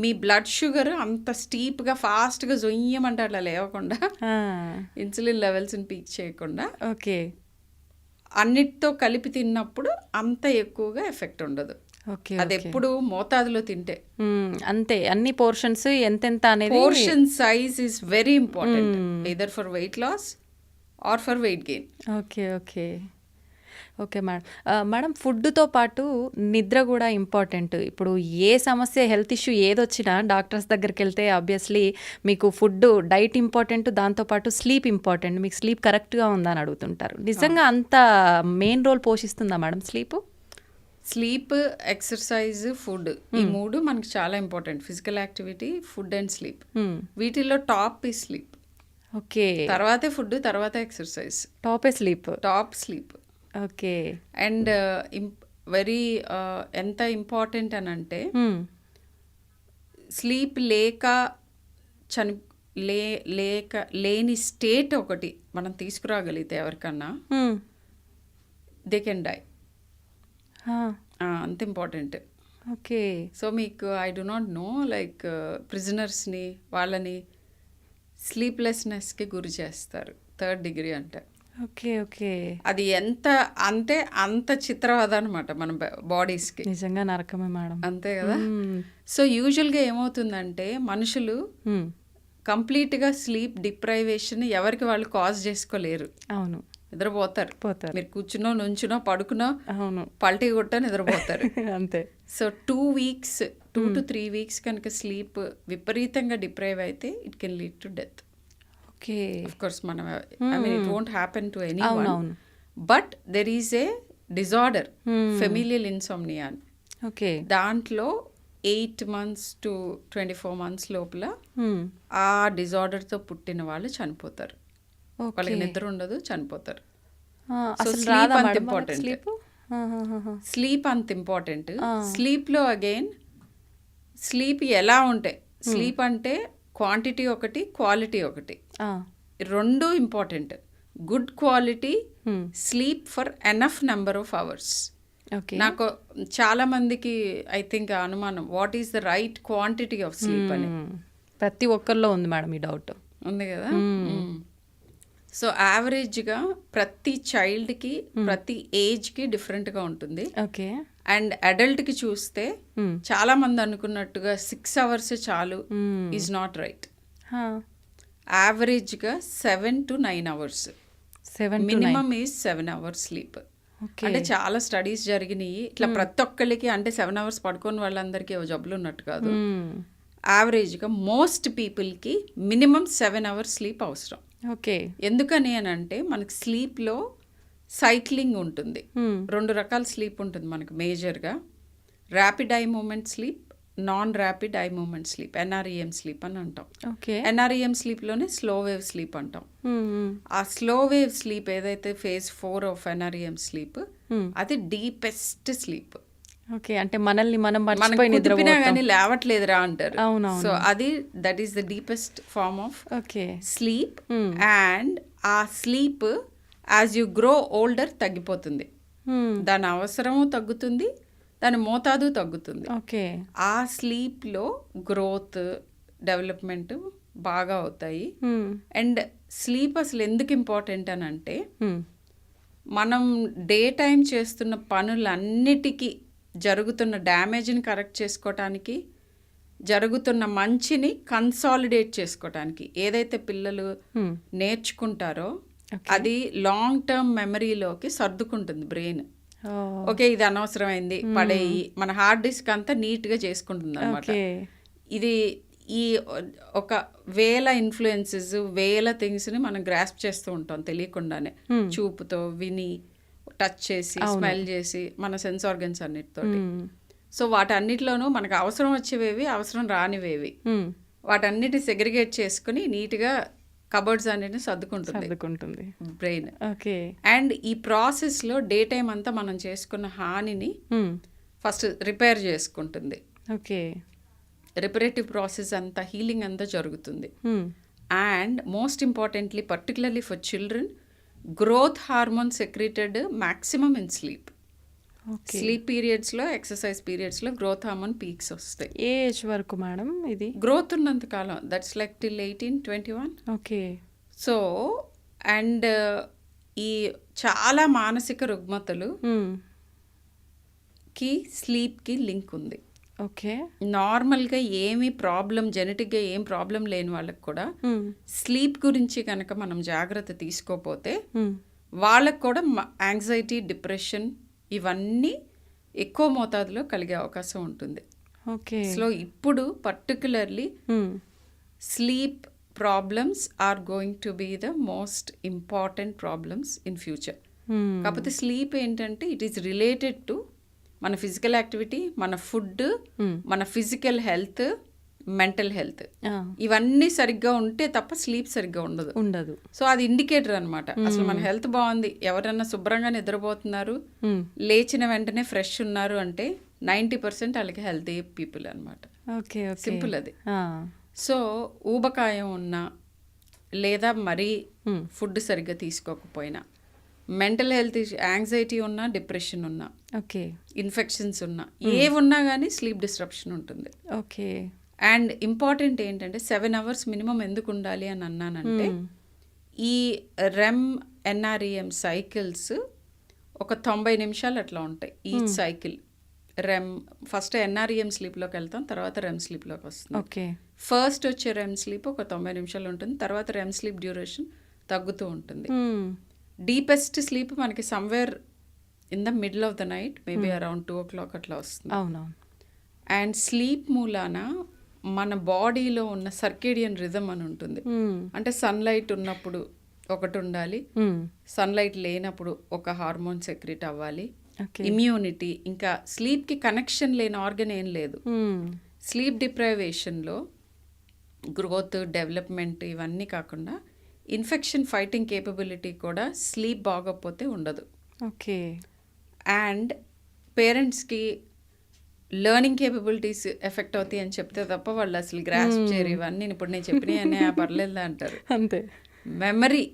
మీ బ్లడ్ షుగర్ అంత స్టీప్గా ఫాస్ట్గా జొయ్యమంటే అట్లా లేవకుండా, ఇన్సులిన్ లెవెల్స్ని పీక్ చేయకుండా అన్నిటితో కలిపి తిన్నప్పుడు అంత ఎక్కువగా ఎఫెక్ట్ ఉండదు. అది ఎప్పుడు మోతాదులో తింటే అంతే. అన్ని పోర్షన్స్ ఎంతెంత అనేది, portion size is very important either for weight loss or for weight gain. Okay madam. Madam, ఫుడ్తో పాటు నిద్ర కూడా ఇంపార్టెంట్. ఇప్పుడు ఏ సమస్య, హెల్త్ ఇష్యూ ఏదొచ్చినా డాక్టర్స్ దగ్గరికి వెళ్తే ఆబ్వియస్లీ మీకు ఫుడ్, డైట్ ఇంపార్టెంట్, దాంతోపాటు స్లీప్ ఇంపార్టెంట్. మీకు స్లీప్ కరెక్ట్గా ఉందా అని అడుగుతుంటారు. నిజంగా అంత మెయిన్ రోల్ పోషిస్తుందా madam sleep? Sleep, exercise, food, ఈ మూడు మనకి చాలా important. Physical activity, food and sleep. వీటిల్లో టాప్ ఈ స్లీప్. తర్వాతే ఫుడ్, తర్వాత exercise, top sleep. And very ఎంత ఇంపార్టెంట్ అని అంటే స్లీప్ లేని స్టేట్ ఒకటి మనం తీసుకురాగలిగితే ఎవరికన్నా దే కెన్ డై. అంత ఇంపార్టెంట్. సో మీకు I do not no, like ప్రిజనర్స్ని వాళ్ళని స్లీప్లెస్నెస్కి గురి చేస్తారు, 3rd డిగ్రీ అంటే. అది ఎంత అంటే అంత చిత్రవద అనమాట మన బాడీస్కి. నిజంగా నరకమే మేడం. అంతే కదా. సో యూజువల్గా ఏమవుతుందంటే మనుషులు కంప్లీట్గా స్లీప్ డిప్రైవేషన్ ఎవరికి వాళ్ళు కాజ్ చేసుకోలేరు. అవును, నిద్రపోతారు. మీరు కూర్చునో, నుంచునో, పడుకునో, పల్టీ కొట్టా నిద్రపోతారు. అంతే. సో 2 to 3 weeks కనుక స్లీప్ విపరీతంగా డిప్రైవ్ అయితే it can lead to death. Of course, it won't happen to anyone. But there is a disorder, familial insomnia. దాంట్లో 8 months to 24 months లోపల ఆ డిజార్డర్తో పుట్టిన వాళ్ళు చనిపోతారు. వాళ్ళకి నిద్ర ఉండదు, చనిపోతారు. సో స్లీప్ అంత ఇంపార్టెంట్. స్లీప్లో అగైన్ స్లీప్ ఎలా ఉంటాయి? స్లీప్ అంటే క్వాంటిటీ ఒకటి, క్వాలిటీ ఒకటి. రెండు important. Good quality sleep for enough number of hours. Okay. నాకు చాలా మందికి ఐ థింక్ అనుమానం, what is the right quantity of sleep అని. ప్రతి ఒక్కరిలో ఉంది మేడం ఈ డౌట్. ఉంది కదా. సో యావరేజ్గా ప్రతి చైల్డ్కి ప్రతి ఏజ్కి డిఫరెంట్గా ఉంటుంది. ఓకే. అండ్ అడల్ట్కి చూస్తే చాలా మంది అనుకున్నట్టుగా 6 hours చాలు ఈజ్ నాట్ రైట్. యావరేజ్గా 7 to 9 hours, minimum is 7 hours sleep. అంటే చాలా స్టడీస్ జరిగినాయి ఇట్లా ప్రతి ఒక్కరికి. అంటే 7 hours పడుకోని వాళ్ళందరికీ జబ్బులు ఉన్నట్టు కాదు. యావరేజ్గా మోస్ట్ పీపుల్కి మినిమం 7 hours స్లీప్ అవసరం. ఓకే. ఎందుకని అని అంటే మనకి స్లీప్లో సైక్లింగ్ ఉంటుంది. 2 రకాల స్లీప్ ఉంటుంది మనకు మేజర్గా. Rapid eye movement sleep, non rapid eye movement sleep, NREM sleep అని అంటాం. ఓకే. NREM స్లీప్లోనే స్లో వేవ్ స్లీప్ అంటాం. ఆ స్లో వేవ్ స్లీప్ ఏదైతే phase 4 ఆఫ్ NREM స్లీప్, అది డీపెస్ట్ స్లీప్. ఓకే. అంటే మనల్ని మనం కుదిపినా కానీ లేవట్లేదురా అంటారు. అవునవును. సో అది that is the deepest form of okay sleep. And ఆ sleep as you grow older తగ్గిపోతుంది. దాని అవసరము తగ్గుతుంది, దాని మోతాదు తగ్గుతుంది. ఓకే. ఆ స్లీప్లో గ్రోత్, డెవలప్మెంట్ బాగా అవుతాయి. అండ్ స్లీప్ అసలు ఎందుకు ఇంపార్టెంట్ అని అంటే, మనం డే టైం చేస్తున్న పనులన్నిటికీ జరుగుతున్న డ్యామేజ్ని కరెక్ట్ చేసుకోవటానికి, జరుగుతున్న మంచిని కన్సాలిడేట్ చేసుకోవటానికి, ఏదైతే పిల్లలు నేర్చుకుంటారో అది లాంగ్ టర్మ్ మెమరీలోకి సర్దుకుంటుంది బ్రెయిన్. ఓకే, ఇది అనవసరమైంది పడేయి, మన హార్డ్ డిస్క్ అంతా నీట్గా చేసుకుంటుంది అనమాట. ఇది ఈ ఒక వేల ఇన్ఫ్లుయెన్సెస్, వేల థింగ్స్ని మనం గ్రాస్ప్ చేస్తూ ఉంటాం తెలియకుండానే, చూపుతో, విని, టచ్ చేసి, స్మెల్ చేసి, మన సెన్స్ ఆర్గన్స్ అన్నిటితోటి. సో వాటన్నిటిలోనూ మనకు అవసరం వచ్చేవేవి, అవసరం రానివేవి, వాటన్నిటి సెగ్రిగేట్ చేసుకుని నీట్గా కబర్డ్స్ అన్నిటిని సర్దుకుంటుంది బ్రెయిన్. ఓకే. అండ్ ఈ ప్రాసెస్లో డే టైం అంతా మనం చేసుకున్న హానిని ఫస్ట్ రిపేర్ చేసుకుంటుంది. ఓకే. రిపరేటివ్ ప్రాసెస్ అంతా, హీలింగ్ అంతా జరుగుతుంది. And most importantly, particularly for children, growth hormone secreted maximum in sleep. Sleep పీరియడ్స్లో, ఎక్సర్సైజ్ పీరియడ్స్లో గ్రోత్ హార్మోన్ పీక్స్ వస్తాయి. ఏ ఏజ్ వరకు మేడం ఇది? గ్రోత్ ఉన్నంత కాలం, that's like till 18-21. Okay. So and ఈ చాలా మానసిక రుగ్మతలు కి స్లీప్కి లింక్ ఉంది. ఓకే. నార్మల్గా ఏమీ ప్రాబ్లం, జెనెటిక్గా ఏం ప్రాబ్లం లేని వాళ్ళకి కూడా స్లీప్ గురించి కనుక మనం జాగ్రత్త తీసుకోపోతే వాళ్ళకు కూడా యాంగ్జైటీ, డిప్రెషన్ ఇవన్నీ ఎక్కువ మోతాదులో కలిగే అవకాశం ఉంటుంది. ఓకే. సో ఇప్పుడు particularly sleep problems are going to be the most important problems in future. కాకపోతే స్లీప్ ఏంటంటే ఇట్ ఈస్ రిలేటెడ్ టు మన ఫిజికల్ యాక్టివిటీ, మన ఫుడ్, మన ఫిజికల్ హెల్త్, మెంటల్ హెల్త్, ఇవన్నీ సరిగ్గా ఉంటే తప్ప స్లీప్ సరిగ్గా ఉండదు. సో అది ఇండికేటర్ అనమాట. అసలు మన హెల్త్ బాగుంది, ఎవరన్నా శుభ్రంగా నిద్రపోతున్నారు, లేచిన వెంటనే ఫ్రెష్ ఉన్నారు అంటే 90% వాళ్ళకి హెల్తీ పీపుల్ అనమాట. సింపుల్ అది. సో ఊబకాయం ఉన్నా, లేదా మరీ ఫుడ్ సరిగ్గా తీసుకోకపోయినా, మెంటల్ హెల్త్, యాంగ్జైటీ ఉన్నా, డిప్రెషన్ ఉన్నా, ఓకే, ఇన్ఫెక్షన్స్ ఉన్నా, ఏవున్నా కానీ స్లీప్ డిస్ట్రప్షన్ ఉంటుంది. ఓకే. అండ్ ఇంపార్టెంట్ ఏంటంటే 7 hours మినిమం ఎందుకు ఉండాలి అని అన్నానంటే, ఈ రెమ్, NREM సైకిల్స్ ఒక 90 నిమిషాలు అట్లా ఉంటాయి each cycle. REM first NREM స్లీప్లోకి వెళ్తాం, తర్వాత రెమ్ స్లీప్లోకి వస్తుంది. ఓకే. ఫస్ట్ వచ్చే రెమ్ స్లీప్ ఒక 90 నిమిషాలు ఉంటుంది, తర్వాత రెమ్ స్లీప్ డ్యూరేషన్ తగ్గుతూ ఉంటుంది. డీపెస్ట్ స్లీప్ మనకి somewhere in the middle of the night, maybe around 2 o'clock అట్లా వస్తుంది. అవునవును. అండ్ స్లీప్ మూలాన మన బాడీలో ఉన్న సర్కేడియన్ రిథమ్ అని ఉంటుంది. అంటే సన్లైట్ ఉన్నప్పుడు ఒకటి ఉండాలి, సన్లైట్ లేనప్పుడు ఒక హార్మోన్ సెక్రెట్ అవ్వాలి, ఇమ్యూనిటీ, ఇంకా స్లీప్కి కనెక్షన్ లేని ఆర్గన్ ఏం లేదు. స్లీప్ డిప్రైవేషన్లో గ్రోత్, డెవలప్మెంట్ ఇవన్నీ కాకుండా ఇన్ఫెక్షన్ ఫైటింగ్ కేపబిలిటీ కూడా స్లీప్ బాగోకపోతే ఉండదు. ఓకే. అండ్ పేరెంట్స్కి లెర్నింగ్ కేపబిలిటీస్ ఎఫెక్ట్ అవుతాయి అని చెప్తే తప్ప వాళ్ళు అసలు గ్రాస్ప్ చేయరు. ఇవన్నీ ఇప్పుడు నేను చెప్పినవి పర్లేదా అంటారు. అంతే. మెమరీ,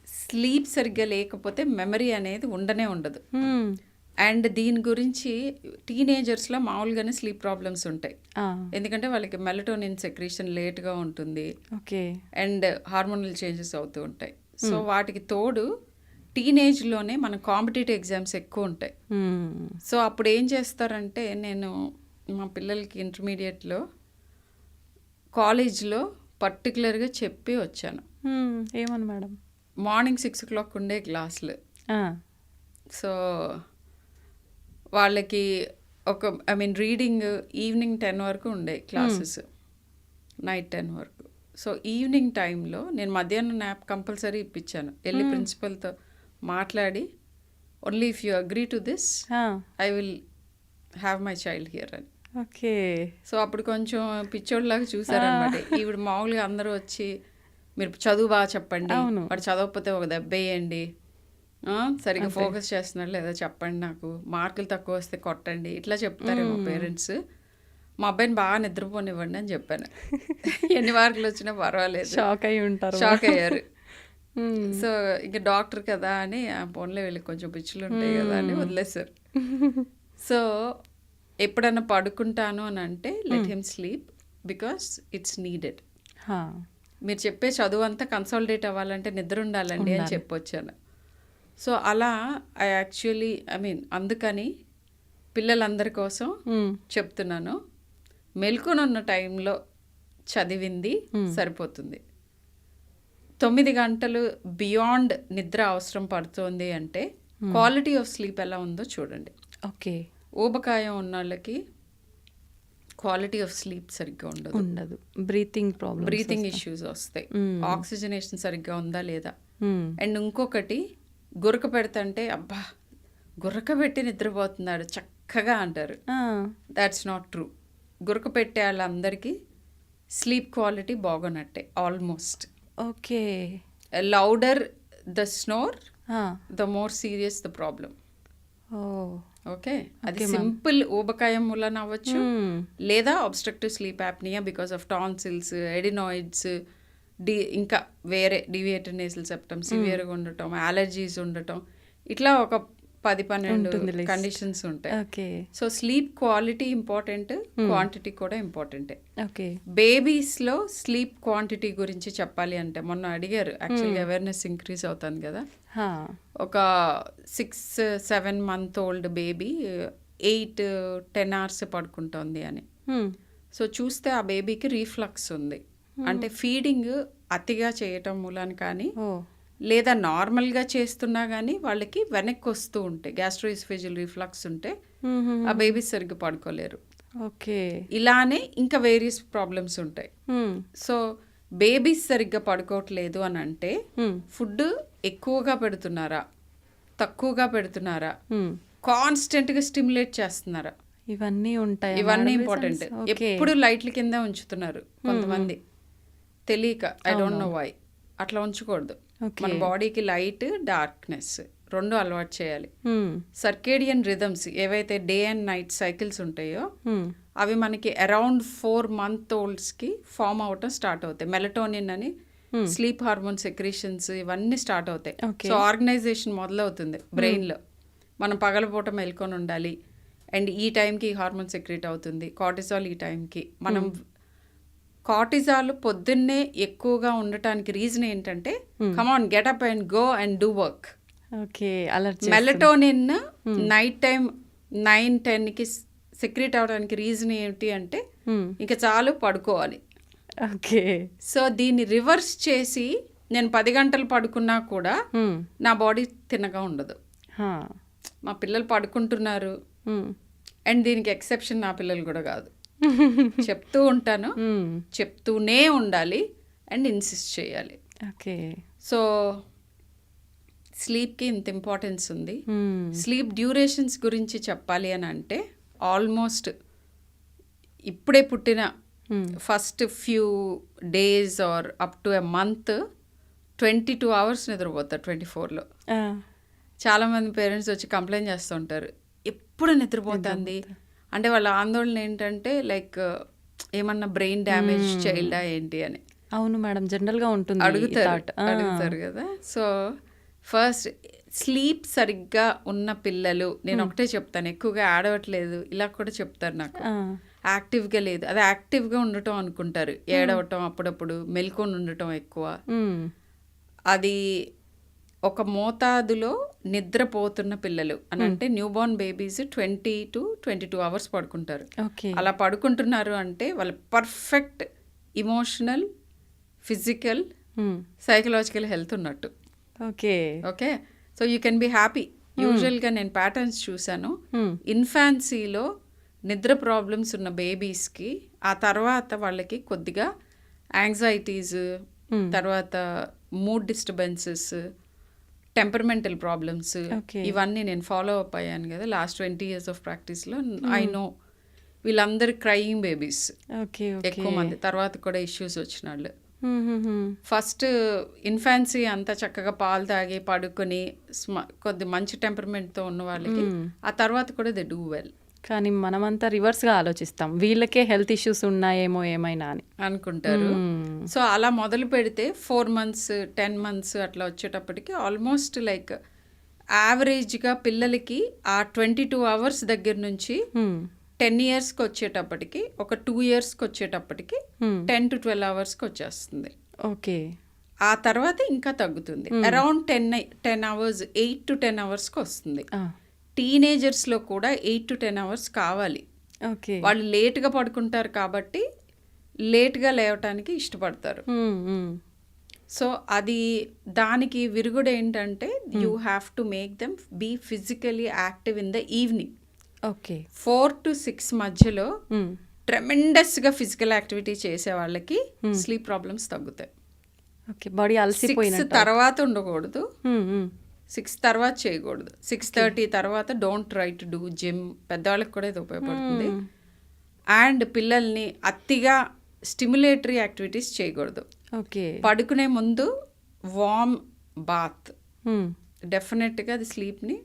స్లీప్ సరిగ్గా లేకపోతే మెమరీ అనేది ఉండనే ఉండదు. అండ్ దీని గురించి టీనేజర్స్లో మామూలుగానే స్లీప్ ప్రాబ్లమ్స్ ఉంటాయి. ఎందుకంటే వాళ్ళకి మెలటోనిన్ సెక్రీషన్ లేట్గా ఉంటుంది. ఓకే. అండ్ హార్మోనల్ చేంజెస్ అవుతూ ఉంటాయి. సో వాటికి తోడు టీనేజ్లోనే మన కాంపిటేటివ్ ఎగ్జామ్స్ ఎక్కువ ఉంటాయి. సో అప్పుడు ఏం చేస్తారంటే, నేను మా పిల్లలకి ఇంటర్మీడియట్లో కాలేజ్లో పర్టికులర్గా చెప్పి వచ్చాను. ఏమని మేడం? మార్నింగ్ 6 o'clock ఉండే క్లాసులు. సో వాళ్ళకి రీడింగ్ ఈవినింగ్ 10 వరకు ఉండే క్లాసెస్, నైట్ 10 వరకు. సో ఈవినింగ్ టైంలో నేను మధ్యాహ్నం న్యాప్ కంపల్సరీ ఇప్పించాను. వెళ్ళి ప్రిన్సిపల్తో మాట్లాడి, only if you agree to this I will have my child here అని. ఓకే. సో అప్పుడు కొంచెం పిచ్చోడ్లాగా చూసారనమాట. ఈవిడ మామూలుగా అందరూ వచ్చి, మీరు చదువు బాగా చెప్పండి, వాడు చదవకపోతే ఒక దెబ్బ వేయండి, సరిగ్గా ఫోకస్ చేస్తున్నారు లేదా చెప్పండి, నాకు మార్కులు తక్కువ వస్తే కొట్టండి, ఇట్లా చెప్తారేమో పేరెంట్స్. మా అబ్బాయిని బాగా నిద్రపోనివ్వండి అని చెప్పాను. ఎన్ని మార్కులు వచ్చినా పర్వాలేదు. షాక్ అయ్యారు. సో ఇంక డాక్టర్ కదా అని ఆ ఫోన్లో వెళ్ళి కొంచెం పిచ్చులు ఉంటాయి కదా అని వదిలేశారు. సో ఎప్పుడన్నా పడుకుంటాను అని అంటే let him sleep because it's needed. మీరు చెప్పే చదువు అంతా కన్సాలిడేట్ అవ్వాలంటే నిద్ర ఉండాలండి అని చెప్పొచ్చాను. సో అలా అందుకని పిల్లలందరి కోసం చెప్తున్నాను, మెలకువనున్న టైంలో చదివింది సరిపోతుంది. 9 గంటలు బియాండ్ నిద్ర అవసరం పడుతుంది అంటే క్వాలిటీ ఆఫ్ స్లీప్ ఎలా ఉందో చూడండి. ఓకే. ఊబకాయం ఉన్న వాళ్ళకి క్వాలిటీ ఆఫ్ స్లీప్ సరిగ్గా ఉండదు. బ్రీతింగ్ ఇష్యూస్ వస్తాయి. ఆక్సిజనేషన్ సరిగ్గా ఉందా లేదా. అండ్ ఇంకొకటి, గురక పెడతంటే అబ్బా గురక పెట్టి నిద్రపోతున్నాడు చక్కగా అంటారు. That's not true. గురక పెట్టే వాళ్ళందరికీ స్లీప్ క్వాలిటీ బాగున్నట్టే almost. Okay. Louder the snore the more serious the problem. Okay. అది సింపుల్ ఊబకాయం వలన అవ్వచ్చు, లేదా obstructive sleep apnoea because of tonsils, adenoids, ఇంకా వేరే డివియేటెడ్ నేసల్ సెప్టమ్ సివియర్గా ఉండటం, అలర్జీస్ ఉండటం, ఇట్లా ఒక 10-12 కండిషన్స్ ఉంటాయి. So sleep quality important, quantity కూడా ఇంపార్టెంటే. బేబీస్లో స్లీప్ క్వాంటిటీ గురించి చెప్పాలి అంటే, మొన్న అడిగారు, యాక్చువల్గా అవేర్నెస్ ఇంక్రీజ్ అవుతుంది కదా. ఒక 6-7 month ఓల్డ్ బేబీ 8-10 hours పడుకుంటుంది అని. సో చూస్తే ఆ బేబీకి రీఫ్లక్స్ ఉంది. అంటే ఫీడింగ్ అతిగా చేయటం మూలాన కానీ, లేదా నార్మల్గా చేస్తున్నా కానీ వాళ్ళకి వెనక్కి వస్తూ ఉంటాయి. గ్యాస్ట్రోఇసోఫేజియల్ రిఫ్లక్స్ ఉంటే ఆ బేబీస్ సరిగ్గా పడుకోలేరు. ఓకే. ఇలానే ఇంకా వేరియస్ ప్రాబ్లమ్స్ ఉంటాయి. సో బేబీస్ సరిగ్గా పడుకోవట్లేదు అని అంటే ఫుడ్ ఎక్కువగా పెడుతున్నారా, తక్కువగా పెడుతున్నారా, కాన్స్టెంట్గా స్టిమ్యులేట్ చేస్తున్నారా, ఇవన్నీ ఉంటాయి. ఇవన్నీ ఇంపార్టెంట్. ఎప్పుడు లైట్ల కింద ఉంచుతున్నారు కొంతమంది తెలియక, ఐ డోంట్ నో వై. అట్లా ఉంచకూడదు. మన బాడీకి లైట్, డార్క్నెస్ రెండు అలవాటు చేయాలి. సర్కేడియన్ రిథమ్స్ ఏవైతే డే అండ్ నైట్ సైకిల్స్ ఉంటాయో అవి మనకి అరౌండ్ 4 month oldsకి ఫామ్ అవటం స్టార్ట్ అవుతాయి. మెలటోనిన్ అని స్లీప్ హార్మోన్ సెక్రీషన్స్ ఇవన్నీ స్టార్ట్ అవుతాయి. సో ఆర్గనైజేషన్ మొదలవుతుంది బ్రెయిన్లో. మనం పగలపూట మెల్కొని ఉండాలి, అండ్ ఈ టైంకి హార్మోన్ సెక్రీట్ అవుతుంది. కార్టిజాల్ ఈ టైంకి. మనం కార్టిజాల్ పొద్దున్నే ఎక్కువగా ఉండటానికి రీజన్ ఏంటంటే, come on get up and go and do work. Melatonin night time 9-10కి సెక్రీట్ అవడానికి రీజన్ ఏంటి అంటే, ఇంకా చాలు పడుకోవాలి. ఓకే. సో దీన్ని రివర్స్ చేసి నేను 10 గంటలు పడుకున్నా కూడా నా బాడీ తిన్నగా ఉండదు. మా పిల్లలు పడుకుంటున్నారు, అండ్ దీనికి ఎక్సెప్షన్ నా పిల్లలు కూడా కాదు. చెప్తూ ఉంటాను, చెప్తూనే ఉండాలి అండ్ ఇన్సిస్ట్ చేయాలి. ఓకే. సో స్లీప్కి ఇంత ఇంపార్టెన్స్ ఉంది. స్లీప్ డ్యూరేషన్స్ గురించి చెప్పాలి అని అంటే, ఆల్మోస్ట్ ఇప్పుడే పుట్టిన first few days or up to a month 22 hours నిద్రపోతారు 24లో. చాలామంది పేరెంట్స్ వచ్చి కంప్లైంట్ చేస్తూ ఉంటారు, ఎప్పుడు నిద్రపోతుంది, అంటే వాళ్ళ ఆందోళన ఏంటంటే లైక్ ఏమన్నా బ్రెయిన్ డ్యామేజ్ చైల్డా ఏంటి అని అవును మేడం, జనరల్గా ఉంటుంది ఈ అడుగుతారు thought. అడుగుతారు కదా. సో ఫస్ట్ స్లీప్ సరిగ్గా ఉన్న పిల్లలు, నేను ఒకటే చెప్తాను, ఎక్కువగా ఆడవట్లేదు ఇలా కూడా చెప్తారు నాకు. ఆ, యాక్టివ్గా లేదు, అది యాక్టివ్గా ఉండటం అనుకుంటారు, ఏడవటం అప్పుడప్పుడు మెల్కొని ఉండటం ఎక్కువ. మ్మ్. అది ఒక మోతాదులో నిద్రపోతున్న పిల్లలు అని అంటే new Born babies 20 to 22 hours పడుకుంటారు. ఓకే. అలా పడుకుంటున్నారు అంటే వాళ్ళ పర్ఫెక్ట్ ఇమోషనల్, ఫిజికల్, మ్మ్. సైకలాజికల్ హెల్త్ ఉన్నట్టు. Okay. Okay, so you can be happy. యూజువల్గా నేను ప్యాటర్న్స్ చూశాను, మ్మ్. ఇన్ఫాన్సీలో నిద్ర ప్రాబ్లమ్స్ ఉన్న బేబీస్కి ఆ తర్వాత వాళ్ళకి కొద్దిగా యాంగ్జైటీస్, తర్వాత mood disturbances, temperamental problems, Okay. ఇవన్నీ నేను ఫాలో అప్ అయ్యాను కదా లాస్ట్ 20 years ఆఫ్ ప్రాక్టీస్లో. ఐ నో వీళ్ళందరూ క్రయింగ్ బేబీస్ ఓకే. ఎక్కువ మంది, తర్వాత కూడా ఇష్యూస్ వచ్చిన వాళ్ళు. మ్మ్, మ్మ్, మ్మ్. ఫస్ట్ ఇన్ఫాన్సీ అంతా చక్కగా పాలు తాగి పడుకొని కొద్ది మంచి టెంపర్మెంట్తో ఉన్న వాళ్ళకి ఆ తర్వాత కూడా దే డూ వెల్ కానీ మనమంతా రివర్స్గా ఆలోచిస్తాం, వీళ్ళకే హెల్త్ ఇష్యూస్ ఉన్నాయేమో ఏమైనా అని అనుకుంటారు. మ్మ్. సో అలా మొదలు పెడితే 4 months 10 months అట్లా వచ్చేటప్పటికి ఆల్మోస్ట్ లైక్ యావరేజ్గా పిల్లలకి ఆ 22 hours దగ్గర నుంచి మ్మ్. 10 yearsకి వచ్చేటప్పటికి, ఒక 2 yearsకి వచ్చేటప్పటికి మ్మ్. 10 to 12 hours వచ్చేస్తుంది. ఓకే. ఆ తర్వాత ఇంకా తగ్గుతుంది, అరౌండ్ 10 hours 8 to 10 hoursకి వస్తుంది. ఆ, టీనేజర్స్లో కూడా 8 to 10 hours కావాలి. ఓకే. వాళ్ళు లేట్గా పడుకుంటారు కాబట్టి లేట్గా లేవటానికి ఇష్టపడతారు. మ్మ్, మ్మ్. సో అది దానికి విరుగుడు ఏంటంటే you have to make them be physically active in the evening. Okay. 4 to 6 మధ్యలో మ్మ్. ట్రెమెండస్గా ఫిజికల్ యాక్టివిటీ చేసే వాళ్ళకి స్లీప్ ప్రాబ్లమ్స్ తగ్గుతాయి. ఓకే. బాడీ 6 అలసిపోయినట్టు. తర్వాత ఉండకూడదు, మ్మ్, మ్మ్. 6 తర్వాత చేయకూడదు. 6:30 తర్వాత don't try to do gym, పెద్దవాళ్ళకి కూడా ఇది ఉపయోగపడుతుంది. అండ్ పిల్లల్ని అతిగా స్టిమ్యులేటరీ యాక్టివిటీస్ చేయకూడదు. ఓకే. పడుకునే ముందు వార్మ్ బాత్ మ్మ్. డెఫినెట్గా అది స్లీప్ని,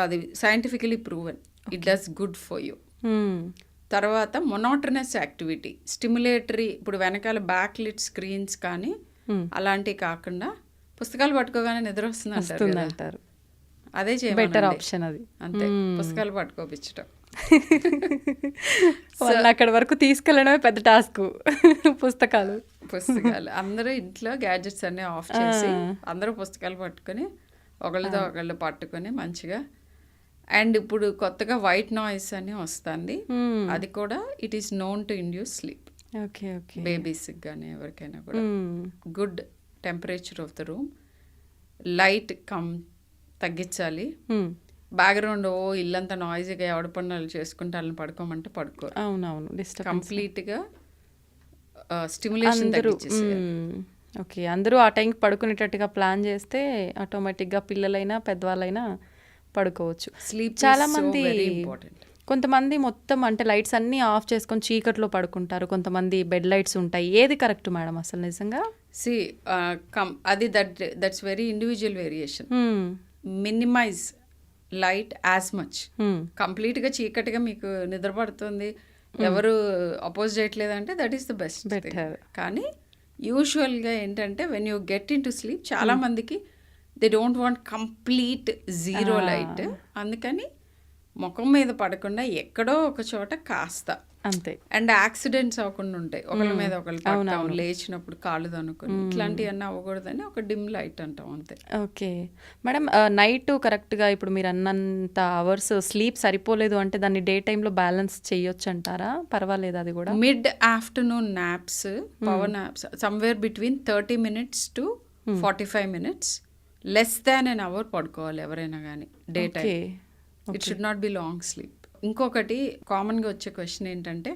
అది scientifically proven, it does good for you. మ్మ్. తర్వాత మొనోటనస్ యాక్టివిటీ, స్టిమ్యులేటరీ, ఇప్పుడు వెనకాల బ్యాక్ లిట్ స్క్రీన్స్ కానీ అలాంటివి కాకుండా పుస్తకాలు పట్టుకోగానే నిద్ర వస్తుంది అంటారు కదా, అంటారు. అదే బెటర్ చేయమండి. ఆప్షన్ అది. అంతే, పుస్తకాలు పట్టుకోపించటం. వాళ్ళని అక్కడ వరకు తీసుకెళ్ళడమే పెద్ద టాస్క్. పుస్తకాలు అందరూ ఇంట్లో గ్యాడ్జెట్స్ అన్నీ ఆఫ్ చేసి అందరూ పుస్తకాలు పట్టుకొని ఒకళ్ళతో ఒకళ్ళు పట్టుకొని మంచిగా. అండ్ ఇప్పుడు కొత్తగా వైట్ నాయిస్ అని వస్తుంది, అది కూడా it is known to induce sleep. Okay. Okay. బేబీస్కి కానీ ఎవరికైనా కూడా. Good temperature of the room, light తగ్గించాలి. బ్యాక్గ్రౌండ్ ఇల్లంతా నాయిజీగా ఎవడ పనులు చేసుకుంటే వాళ్ళని పడుకోమంటే పడుకోరు. అవునవును, డిస్టర్బ్. కంప్లీట్గా స్టిమ్యులేషన్ తగ్గించేసి. ఓకే. అందరూ ఆ టైంకి పడుకునేటట్టుగా ప్లాన్ చేస్తే ఆటోమేటిక్గా పిల్లలైనా పెద్దవాళ్ళైనా పడుకోవచ్చు. స్లీప్ చాలా మంది, ఇంపార్టెంట్. కొంతమంది మొత్తం అంటే లైట్స్ అన్నీ ఆఫ్ చేసుకొని చీకట్లో పడుకుంటారు, కొంతమంది బెడ్ లైట్స్ ఉంటాయి. ఏది కరెక్ట్ మేడం అసలు నిజంగా? అది that's very individual variation. Minimize light as much. కంప్లీట్గా చీకటిగా మీకు నిద్ర పడుతుంది, ఎవరు అపోజ్ చేయట్లేదంటే దట్ ఈస్ ద బెస్ట్. కానీ యూజువల్గా ఏంటంటే when you get in to sleep, చాలా మందికి they don't want complete zero light, అందుకని ముఖం మీద పడకుండా ఎక్కడో ఒక చోట కాస్త అంతే. అండ్ యాక్సిడెంట్స్ అవ్వకుండా ఉంటాయి, ఒకళ్ళ మీద ఒకళ్ళు పడతాం, లేచినప్పుడు కాళ్ళు దనుకొని, ఇట్లాంటివన్నీ అవ్వకూడదని ఒక డిమ్ లైట్ అంటాం అంతే. ఓకే మేడం, నైట్ కరెక్ట్గా ఇప్పుడు మీరు అన్నంత అవర్స్ స్లీప్ సరిపోలేదు అంటే దాన్ని డే టైంలో బ్యాలెన్స్ చేయొచ్చు అంటారా? పర్వాలేదు అది కూడా? Mid afternoon naps, power naps, somewhere between 30 minutes to 45 minutes, less than an hour పడుకోవాలి ఎవరైనా కానీ day time. It should not be long sleep. ఇంకొకటి కామన్గా వచ్చే క్వశ్చన్ ఏంటంటే,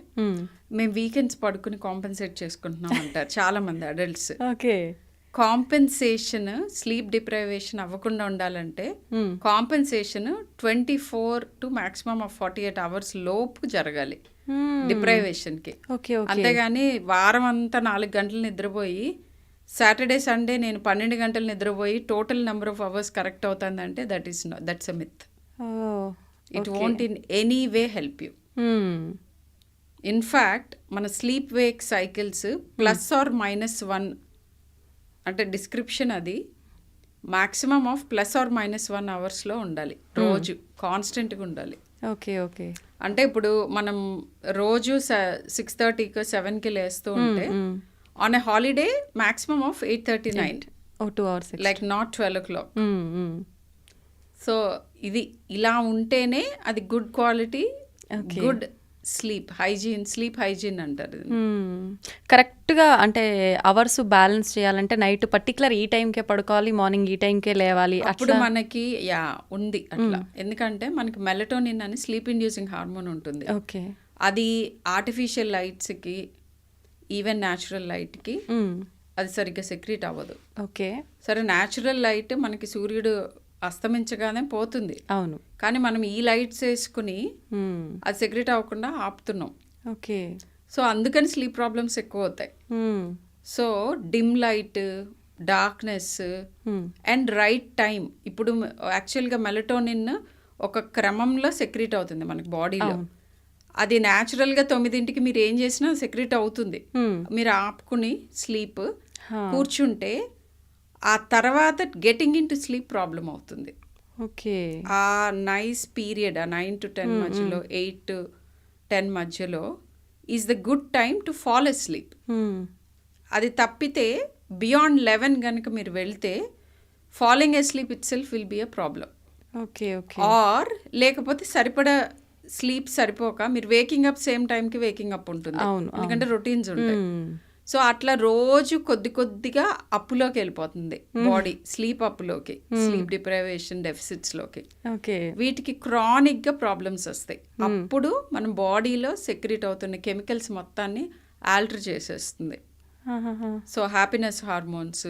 మేము వీకెండ్స్ పడుకుని కాంపెన్సేట్ చేసుకుంటున్నాం అంటారు చాలా మంది adults. Okay. Compensation, sleep deprivation అవ్వకుండా ఉండాలంటే compensation 24 to maximum of 48 hours లోపు జరగాలి డిప్రైవేషన్కి. అంతేగాని వారం అంతా 4 గంటలు నిద్రపోయి సాటర్డే సండే నేను 12 గంటలు నిద్రపోయి total number of hours correct అవుతుందంటే that's a myth. It won't in any way help you. In fact మన స్లీప్ వేక్ సైకిల్స్ +or-1 అంటే డిస్క్రిప్షన్ అది మాక్సిమం ఆఫ్ +or-1 అవర్స్లో ఉండాలి రోజు, కాన్స్టెంట్గా ఉండాలి. Okay okay. అంటే ఇప్పుడు మనం రోజు 6:30కి 7కి లేస్తూ ఉంటే on a holiday maximum of 8:39, 2 hours like not 12 o'clock. So ఇది ఇలా ఉంటేనే అది good quality, good sleep hygiene అంటారు. కరెక్ట్గా అంటే అవర్స్ బ్యాలెన్స్ చేయాలంటే నైట్ పర్టికులర్ ఈ టైంకే పడుకోవాలి, మార్నింగ్ ఈ టైంకే లేవాలి. అప్పుడు మనకి ఉంది అట్లా. ఎందుకంటే మనకి మెలటోనిన్ అని స్లీప్ ఇండ్యూసింగ్ హార్మోన్ ఉంటుంది. ఓకే. అది ఆర్టిఫిషియల్ లైట్స్కి ఈవెన్ న్యాచురల్ లైట్కి అది సరిగ్గా సెక్రీట్ అవ్వదు. ఓకే. సరే, న్యాచురల్ లైట్ మనకి సూర్యుడు అస్తమించగానే పోతుంది. అవును. కానీ మనం ఈ లైట్స్ వేసుకుని అది సెక్రెట్ అవ్వకుండా ఆపుతున్నాం. ఓకే. సో అందుకని స్లీప్ ప్రాబ్లమ్స్ ఎక్కువ అవుతాయి. So dim light, darkness and right time. ఇప్పుడు యాక్చువల్గా మెలటోనిన్ ఒక క్రమంలో సెక్రెట్ అవుతుంది మనకి బాడీలో. అది న్యాచురల్గా 9ంటికి మీరు ఏం చేసినా సెక్రెట్ అవుతుంది. మీరు ఆపుకుని స్లీప్ కూర్చుంటే ఆ తర్వాత getting in to sleep problem అవుతుంది. ఓకే. ఆ నైస్ పీరియడ్, ఆ 9 to 10 మధ్యలో, 8 to 10 మధ్యలో is the good time to fall asleep. అది తప్పితే బియాండ్ 11 కనుక మీరు వెళ్తే falling asleep itself will be a problem. Okay okay. Or లేకపోతే సరిపడా స్లీప్ సరిపోక మీరు వేకింగ్ అప్ సేమ్ టైంకి వేకింగ్ అప్ ఉంటుంది. ఎందుకంటే రొటీన్స్ ఉంటాయి. సో అట్లా రోజు కొద్దిగా అప్పులోకి వెళ్ళిపోతుంది బాడీ, స్లీప్ అప్పులోకి, స్లీప్ డిప్రైవేషన్ డెఫిసిట్స్లోకి. వీటికి క్రానిక్గా ప్రాబ్లమ్స్ వస్తాయి. అప్పుడు మన బాడీలో సెక్రెట్ అవుతున్న కెమికల్స్ మొత్తాన్ని ఆల్టర్ చేసేస్తుంది. సో హ్యాపీనెస్ హార్మోన్స్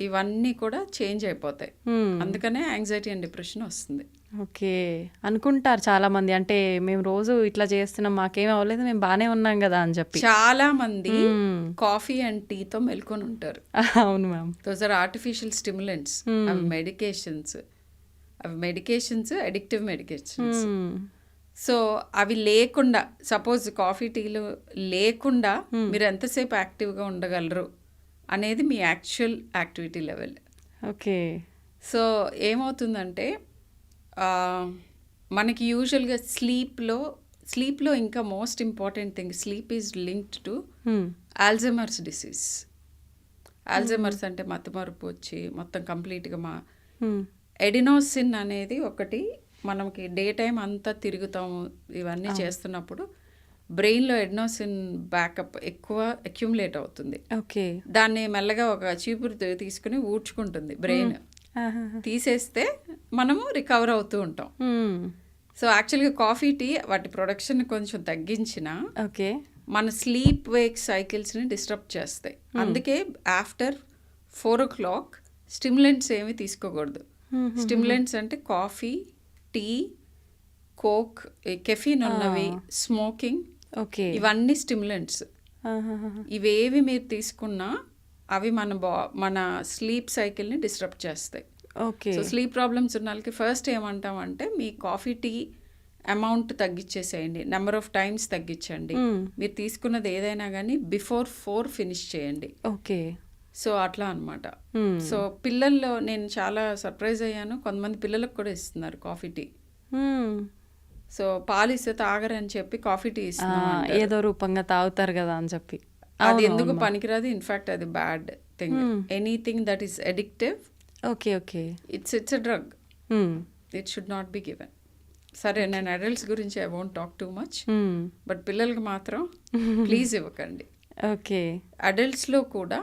ఇవన్నీ కూడా చేంజ్ అయిపోతాయి. అందుకనే యాంగ్జైటీ అండ్ డిప్రెషన్ వస్తుంది. ఓకే. అనుకుంటారు చాలా మంది, అంటే మేము రోజు ఇట్లా చేస్తున్నాం, మాకేం అవ్వలేదు, మేము బాగానే ఉన్నాం కదా అని చెప్పి. చాలా మంది కాఫీ అండ్ టీతో మెల్కొని ఉంటారు. అవును ma'am. Those are artificial stimulants. అవి మెడికేషన్స్ అడిక్టివ్ మెడికేషన్స్. సో అవి లేకుండా, సపోజ్ కాఫీ టీలు లేకుండా మీరు ఎంతసేపు యాక్టివ్గా ఉండగలరు అనేది మీ actual activity level. Okay. So ఏమవుతుందంటే మనకి యూజువల్గా స్లీప్లో ఇంకా most important thing, sleep is linked to Alzheimer's disease. Alzheimer's అంటే మతిమరుపు వచ్చి మొత్తం కంప్లీట్గా ఎడినోసిన్ అనేది ఒకటి మనకి డే టైం అంతా తిరుగుతాము ఇవన్నీ చేస్తున్నప్పుడు బ్రెయిన్లో ఎడినోసిన్ బ్యాకప్ ఎక్కువ అక్యుములేట్ అవుతుంది. ఓకే. దాన్ని మెల్లగా ఒక చీపురు తీసుకుని ఊడ్చుకుంటుంది బ్రెయిన్. తీసేస్తే మనము రికవర్ అవుతూ ఉంటాం. సో యాక్చువల్గా కాఫీ టీ వాటి ప్రొడక్షన్ కొంచెం తగ్గించిన మన స్లీప్ వేక్ సైకిల్స్ని డిస్టర్బ్ చేస్తాయి. అందుకే ఆఫ్టర్ 4 o'clock స్టిమ్యులెంట్స్ ఏమీ తీసుకోకూడదు. స్టిమ్యులెంట్స్ అంటే కాఫీ, టీ, కోక్, కెఫీన్ ఉన్నవి, స్మోకింగ్, ఇవన్నీ స్టిమ్యులెంట్స్. ఇవేవి మీరు తీసుకున్నా అవి మన స్లీప్ సైకిల్ని డిస్టర్బ్ చేస్తాయి. సో స్లీప్ ప్రాబ్లమ్స్ ఉన్న వాళ్ళకి ఫస్ట్ ఏమంటామంటే మీ కాఫీ టీ అమౌంట్ తగ్గించేసేయండి, నెంబర్ ఆఫ్ టైమ్స్ తగ్గించండి, మీరు తీసుకున్నది ఏదైనా కానీ బిఫోర్ 4 ఫినిష్ చేయండి. ఓకే. సో అట్లా అనమాట. సో పిల్లల్లో నేను చాలా సర్ప్రైజ్ అయ్యాను, కొంతమంది పిల్లలకు కూడా ఇస్తున్నారు కాఫీ టీ. సో పాలు ఇస్తే తాగరని చెప్పి కాఫీ టీ ఇస్తున్నారు, ఏదో రూపంగా తాగుతారు కదా అని చెప్పి. అది ఎందుకు పనికిరాదు. ఇన్ఫాక్ట్ అది bad thing. Anything that is addictive, it's a drug, it should not be given. సరే, నేను అడల్ట్స్ గురించి I won't talk too much, but పిల్లలకి మాత్రం ప్లీజ్ ఇవ్వకండి. ఓకే. అడల్ట్స్లో కూడా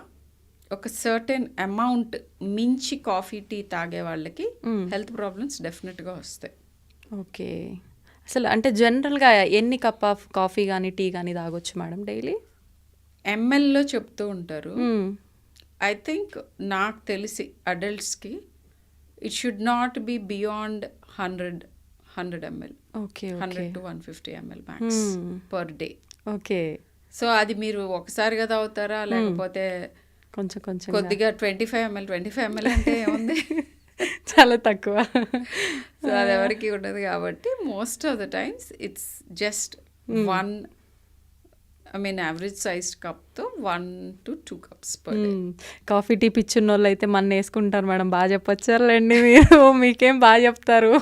ఒక సర్టెన్ అమౌంట్ మించి కాఫీ టీ తాగే వాళ్ళకి హెల్త్ ప్రాబ్లమ్స్ డెఫినెట్గా వస్తాయి. ఓకే. అసలు అంటే జనరల్గా ఎన్ని కప్ ఆఫ్ కాఫీ కానీ టీ కానీ తాగొచ్చు మేడం డైలీ? ఎంఎల్లో చెప్తూ ఉంటారు. ఐ థింక్ నాకు తెలిసి అడల్ట్స్కి it should not be beyond 100 ml. 100 to 150 ml max per day. Okay. So అది మీరు ఒకసారిగా తాగుతారా, లేకపోతే కొంచెం కొద్దిగా 25 ml అంటే ఏముంది, చాలా తక్కువ. సో అది ఎవరికి ఉండదు కాబట్టి most of the times it's just 1 average sized కప్తో 1 to 2 cups per day. Coffee tea పిచ్చున్న వాళ్ళు అయితే మన వేసుకుంటారు మేడం. బాగా చెప్పొచ్చారులేండి మీరు, మీకేం బాగా చెప్తారు.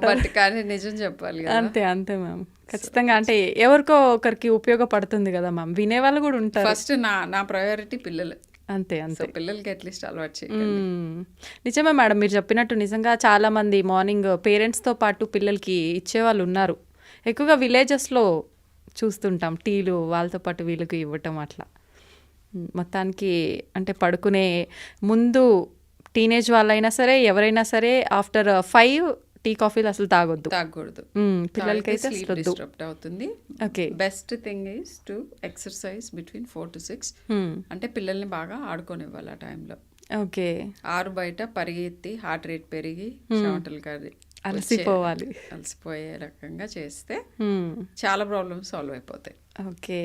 బట్ కానీ నిజం చెప్పాలి కదా. అంతే అంతే మ్యామ్, ఖచ్చితంగా. అంటే ఎవరికో ఒకరికి ఉపయోగపడుతుంది కదా మ్యామ్, వినేవాళ్ళు కూడా ఉంటారు. ఫస్ట్ నా ప్రయారిటీ పిల్లలు. అంతే అంతే, పిల్లలకి అట్లీస్ట్ అలవాటు చేయండి. నిజమే మేడం, మీరు చెప్పినట్టు నిజంగా చాలా మంది మార్నింగ్ పేరెంట్స్తో పాటు పిల్లలకి ఇచ్చేవాళ్ళు ఉన్నారు. ఎక్కువగా విలేజెస్లో చూస్తుంటాం టీలు వాళ్ళతో పాటు వీళ్ళకి ఇవ్వటం అట్లా. మొత్తానికి అంటే పడుకునే ముందు టీనేజ్ వాళ్ళైనా సరే ఎవరైనా సరే ఆఫ్టర్ 5 టీ కాఫీలు అసలు తాగకూడదు. పిల్లలకైతే డిస్టర్బ్ అవుతుంది. Okay, best thing is to exercise between 4 to 6. అంటే పిల్లల్ని బాగా ఆడుకోనివ్వాలి ఆ టైంలో. ఓకే, 6 బయట పరిగెత్తి హార్ట్ రేట్ పెరిగి చెమటలు అలసిపోయే రకంగా చేస్తే చాలా ప్రాబ్లమ్స్ సాల్వ్ అయిపోతాయి. ఓకే,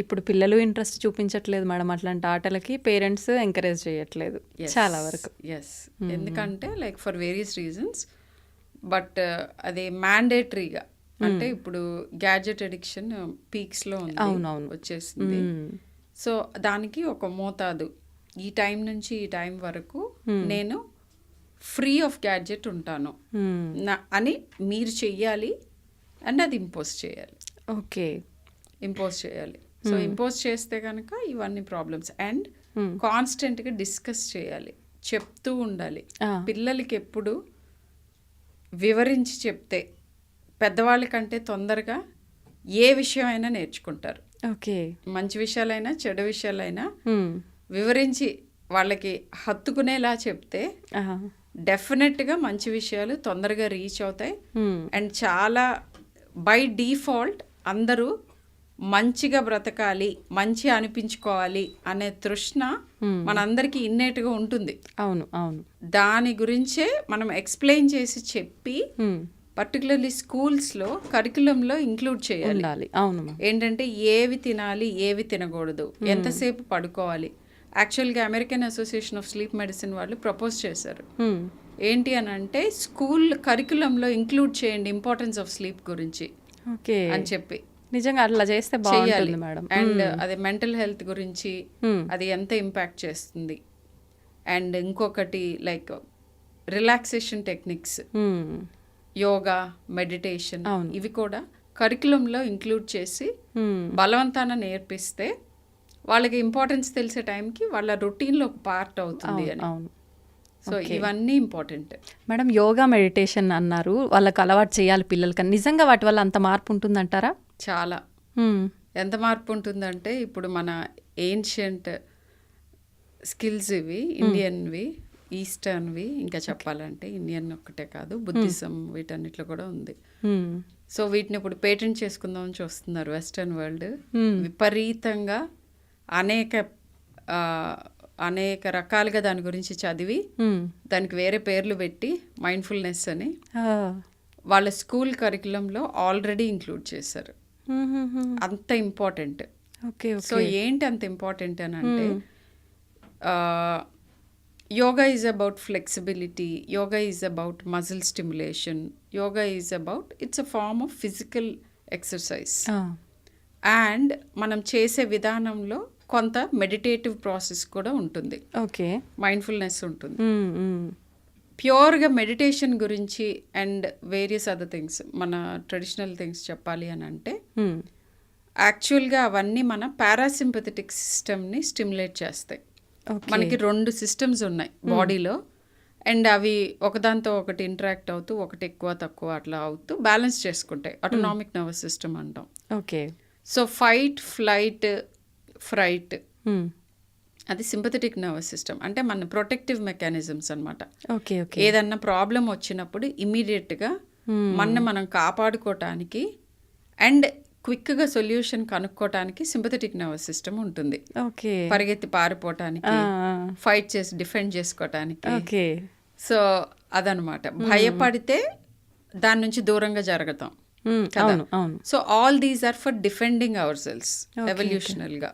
ఇప్పుడు పిల్లలు ఇంట్రెస్ట్ చూపించట్లేదు మేడం అట్లాంటి ఆటలకి, పేరెంట్స్ ఎంకరేజ్ చేయట్లేదు చాలా వరకు. ఎందుకంటే like for various reasons. But అది మ్యాండేటరీగా, అంటే ఇప్పుడు గ్యాడ్జెట్ అడిక్షన్ పీక్స్లో వచ్చేసింది. సో దానికి ఒక మోతాదు, ఈ టైం నుంచి ఈ టైం వరకు నేను ఫ్రీ ఆఫ్ గ్యాడ్జెట్ ఉంటాను అని మీరు చెయ్యాలి అండ్ అది ఇంపోజ్ చేయాలి. ఓకే, ఇంపోజ్ చేయాలి. సో ఇంపోజ్ చేస్తే కనుక ఇవన్నీ ప్రాబ్లమ్స్. అండ్ కాన్స్టెంట్గా డిస్కస్ చేయాలి, చెప్తూ ఉండాలి. పిల్లలకి ఎప్పుడు వివరించి చెప్తే పెద్దవాళ్ళ కంటే తొందరగా ఏ విషయం అయినా నేర్చుకుంటారు. ఓకే, మంచి విషయాలైనా చెడు విషయాలైనా వివరించి వాళ్ళకి హత్తుకునేలా చెప్తే డెఫినెట్గా మంచి విషయాలు తొందరగా రీచ్ అవుతాయి. అండ్ చాలా బై డిఫాల్ట్ అందరూ మంచిగా బ్రతకాలి, మంచి అనిపించుకోవాలి అనే తృష్ణ మనందరికీ ఇన్నేట్గా ఉంటుంది. అవును అవును, దాని గురించే మనం ఎక్స్ప్లెయిన్ చేసి చెప్పి పర్టికులర్లీ స్కూల్స్లో కరికులంలో ఇంక్లూడ్ చేయాలి. అవును, ఏంటంటే ఏవి తినాలి, ఏవి తినకూడదు, ఎంతసేపు పడుకోవాలి. యాక్చువల్గా American association of sleep medicine వాళ్ళు ప్రపోజ్ చేశారు. ఏంటి అని అంటే స్కూల్ కరికులంలో ఇంక్లూడ్ చేయండి ఇంపార్టెన్స్ ఆఫ్ స్లీప్ గురించి అని చెప్పి. నిజంగా అట్లా చేస్తే బాగుంటుంది మేడం. అండ్ అది మెంటల్ హెల్త్ గురించి అది ఎంత ఇంపాక్ట్ చేస్తుంది. అండ్ ఇంకొకటి like relaxation techniques, yoga, meditation, ఇవి కూడా కరికులంలో ఇంక్లూడ్ చేసి బలవంతాన నేర్పిస్తే వాళ్ళకి ఇంపార్టెన్స్ తెలిసే టైంకి వాళ్ళ రొటీన్లో ఒక పార్ట్ అవుతుంది అని. సో ఇవన్నీ ఇంపార్టెంట్ మేడం. యోగా, మెడిటేషన్ అన్నారు, వాళ్ళకి అలవాటు చేయాలి పిల్లలకి. నిజంగా వాటి వల్ల అంత మార్పు ఉంటుందంటారా? చాలా. ఎంత మార్పు ఉంటుందంటే ఇప్పుడు మన ఏన్షియంట్ స్కిల్స్ ఇవి, ఇండియన్వి, ఈస్టర్న్వి, ఇంకా చెప్పాలంటే ఇండియన్ ఒక్కటే కాదు, బుద్ధిజం వీటన్నిటిలో కూడా ఉంది. సో వీటిని ఇప్పుడు పేటెంట్ చేసుకుందామని చూస్తున్నారు వెస్టర్న్ వరల్డ్. విపరీతంగా అనేక రకాలుగా దాని గురించి చదివి దానికి వేరే పేర్లు పెట్టి మైండ్ఫుల్నెస్ అని వాళ్ళ స్కూల్ కరికులంలో ఆల్రెడీ ఇంక్లూడ్ చేశారు. అంత ఇంపార్టెంట్. సో ఏంటి అంత ఇంపార్టెంట్ అని అంటే yoga is about flexibility, yoga is about muscle stimulation, yoga is about it's a form of physical exercise. And మనం చేసే విధానంలో కొంత మెడిటేటివ్ ప్రాసెస్ కూడా ఉంటుంది. ఓకే, మైండ్ఫుల్నెస్ ఉంటుంది. ప్యూర్గా మెడిటేషన్ గురించి అండ్ వేరియస్ అదర్ థింగ్స్, మన ట్రెడిషనల్ థింగ్స్ చెప్పాలి అని అంటే యాక్చువల్గా అవన్నీ మన పారాసింపథెటిక్ సిస్టమ్ని స్టిమ్యులేట్ చేస్తాయి. మనకి 2 సిస్టమ్స్ ఉన్నాయి బాడీలో, అండ్ అవి ఒకదాంతో ఒకటి ఇంటరాక్ట్ అవుతూ ఒకటి ఎక్కువ తక్కువ అట్లా అవుతూ బ్యాలెన్స్ చేసుకుంటాయి. ఆటోనామిక్ నర్వస్ సిస్టమ్ అంటాం. Okay, so fight, flight, fright అది సింపథెటిక్ నర్వస్ సిస్టమ్, అంటే మన ప్రొటెక్టివ్ మెకానిజమ్స్ అనమాట. ఏదన్నా ప్రాబ్లం వచ్చినప్పుడు ఇమీడియట్గా మనం కాపాడుకోవటానికి అండ్ క్విక్గా సొల్యూషన్ కనుక్కోవటానికి సింపథెటిక్ నర్వస్ సిస్టమ్ ఉంటుంది. పరిగెత్తి పారిపోవటానికి, ఫైట్ చేసి డిఫెండ్ చేసుకోవటానికి. సో అదనమాట. భయపడితే దాని నుంచి దూరంగా జరుగుతాం. So all these are for defending our selves ఎవల్యూషనల్గా.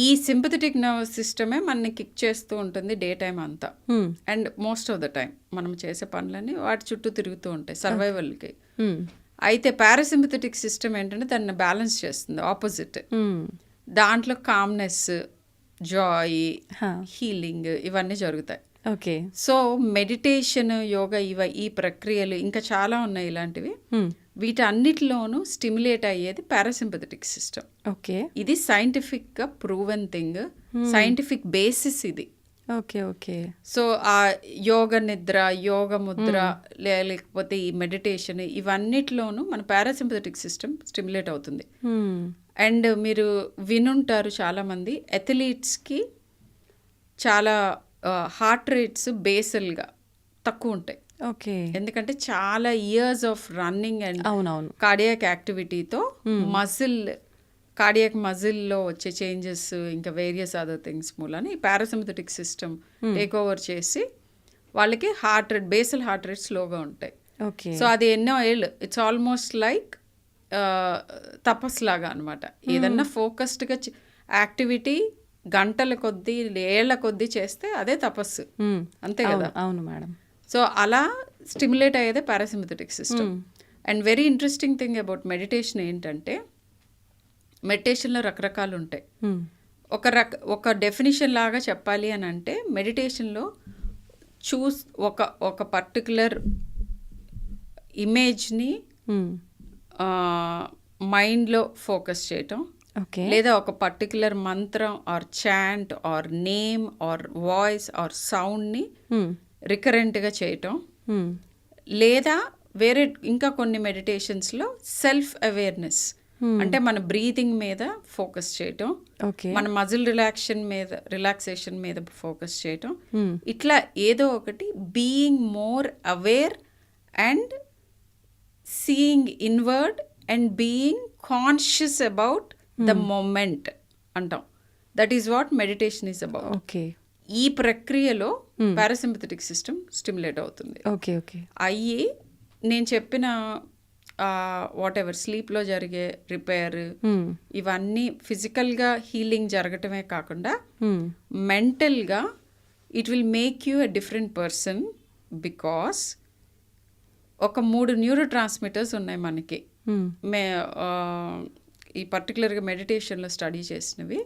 ఈ సింపథెటిక్ నర్వస్ సిస్టమే మనని కిక్ చేస్తూ ఉంటుంది డే టైం అంతా. And most of the time మనం చేసే పనులన్నీ వాటి చుట్టూ తిరుగుతూ ఉంటాయి సర్వైవల్కి. అయితే పారాసింపథెటిక్ సిస్టమ్ ఏంటంటే దాన్ని బ్యాలెన్స్ చేస్తుంది, ఆపోజిట్. దాంట్లో కామ్నెస్, జాయ్, హీలింగ్ ఇవన్నీ జరుగుతాయి. ఓకే. సో మెడిటేషన్, యోగా ఈ ప్రక్రియలు ఇంకా చాలా ఉన్నాయి ఇలాంటివి. వీటన్నిటిలోనూ స్టిమ్యులేట్ అయ్యేది పారాసింపథెటిక్ సిస్టమ్. ఓకే. ఇది సైంటిఫిక్గా ప్రూవెన్ థింగ్, సైంటిఫిక్ బేసిస్ ఇది. ఓకే. ఓకే. సో ఆ యోగ నిద్ర, యోగ ముద్ర, లేకపోతే ఈ మెడిటేషన్ ఇవన్నిటిలోనూ మన పారాసింపథెటిక్ సిస్టమ్ స్టిమ్యులేట్ అవుతుంది. అండ్ మీరు వినుంటారు చాలామంది, అథ్లీట్స్కి చాలా హార్ట్ రేట్స్ బేసల్గా తక్కువ ఉంటాయి. ఓకే. ఎందుకంటే చాలా ఇయర్స్ ఆఫ్ రన్నింగ్ అండ్ అవునవును కార్డియాక్ యాక్టివిటీతో కార్డియాక్ మజిల్లో వచ్చే చేంజెస్ ఇంకా వేరియస్ అదర్ థింగ్స్ మూలాన ఈ పారాసింపథెటిక్ సిస్టమ్ టేక్ ఓవర్ చేసి వాళ్ళకి heart rate, basal heart rate స్లోగా ఉంటాయి. ఓకే. సో అది ఎన్నో ఏళ్ళు, ఇట్స్ ఆల్మోస్ట్ లైక్ తపస్సు లాగా అనమాట. ఏదన్నా ఫోకస్డ్గా యాక్టివిటీ గంటల కొద్దీ, ఏళ్ల కొద్దీ చేస్తే అదే తపస్సు, అంతే కదా. అవును మేడం. సో అలా స్టిమ్యులేట్ అయ్యేదే parasympathetic system. And very interesting thing about meditation ఏంటంటే, మెడిటేషన్లో రకరకాలు ఉంటాయి. ఒక డెఫినిషన్ లాగా చెప్పాలి అని అంటే, మెడిటేషన్లో ఒక పర్టికులర్ ఇమేజ్ని మైండ్లో ఫోకస్ చేయటం, లేదా ఒక పర్టికులర్ మంత్రం or chant or name or voice or సౌండ్ని రికరెంట్గా చేయటం, లేదా వేరే ఇంకా కొన్ని మెడిటేషన్స్లో సెల్ఫ్ అవేర్నెస్ అంటే మన బ్రీతింగ్ మీద ఫోకస్ చేయటం, మన మజిల్ రిలాక్సేషన్ మీద ఫోకస్ చేయటం, ఇట్లా ఏదో ఒకటి being more aware and seeing inward and being conscious about the moment అంటాం. That is what meditation is about. ఈ ప్రక్రియలో పారాసింపథెటిక్ సిస్టమ్ స్టిమ్యులేట్ అవుతుంది. అయ్యి నేను చెప్పిన వాట్ ఎవర్ స్లీప్లో జరిగే రిపేర్ ఇవన్నీ ఫిజికల్గా హీలింగ్ జరగటమే కాకుండా మెంటల్గా it will make you a different person. Because ఒక 3 న్యూరో ట్రాన్స్మిటర్స్ ఉన్నాయి మనకి. ఈ పర్టికులర్గా మెడిటేషన్లో స్టడీ చేసినవి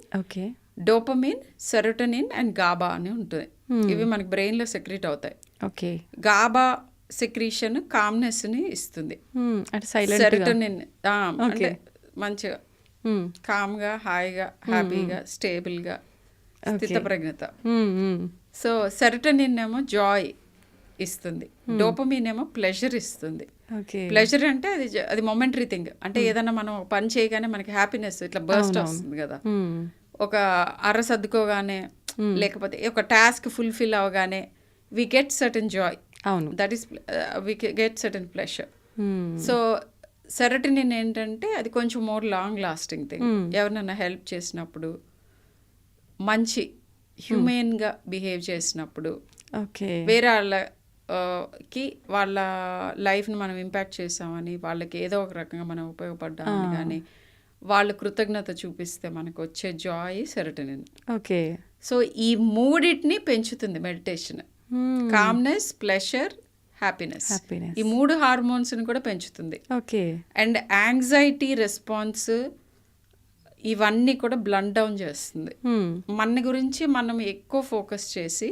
డోపమిన్, సెరోటోనిన్ అండ్ గాబా అని ఉంటుంది. ఇవి మనకి బ్రెయిన్లో సెక్రీట్ అవుతాయి. గాబా సెక్రీషన్ కామ్నెస్ని ఇస్తుంది. సెరోటోనిన్ అంటే మంచిగా కామ్గా, హాయిగా, హ్యాపీగా, స్టేబుల్గా, స్థితప్రజ్ఞత. సో సెరోటోనిన్ ఏమో జాయ్ ఇస్తుంది, డోపమిన్ ఏమో ప్లెజర్ ఇస్తుంది. ప్లెజర్ అంటే అది మొమెంటరీ థింగ్, అంటే ఏదన్నా మనం పని చేయగానే మనకి హ్యాపీనెస్ ఇట్లా బర్స్ట్ వస్తుంది కదా. ఒక అర్ర సర్దుకోగానే, లేకపోతే ఒక టాస్క్ ఫుల్ఫిల్ అవగానే we get certain joy. That is we get certain pleasure. So serotonin ఏంటంటే అది కొంచెం మోర్ లాంగ్ లాస్టింగ్ థింగ్. ఎవరినైనా హెల్ప్ చేసినప్పుడు, మంచి హ్యూమెన్గా బిహేవ్ చేసినప్పుడు, వేరే వాళ్ళకి వాళ్ళ లైఫ్ని మనం ఇంపాక్ట్ చేసామని, వాళ్ళకి ఏదో ఒక రకంగా మనం ఉపయోగపడ్డామని కానీ వాళ్ళు కృతజ్ఞత చూపిస్తే మనకు వచ్చే జాయ్ సెరోటోనిన్. సో ఈ మూడిటిని పెంచుతుంది మెడిటేషన్. కామ్నెస్, ప్లెజర్, హ్యాపీనెస్, ఈ 3 హార్మోన్స్ని కూడా పెంచుతుంది. అండ్ యాంగ్జైటీ రెస్పాన్స్ ఇవన్నీ కూడా బ్లండ్ డౌన్ చేస్తుంది. మన గురించి మనం ఎక్కువ ఫోకస్ చేసి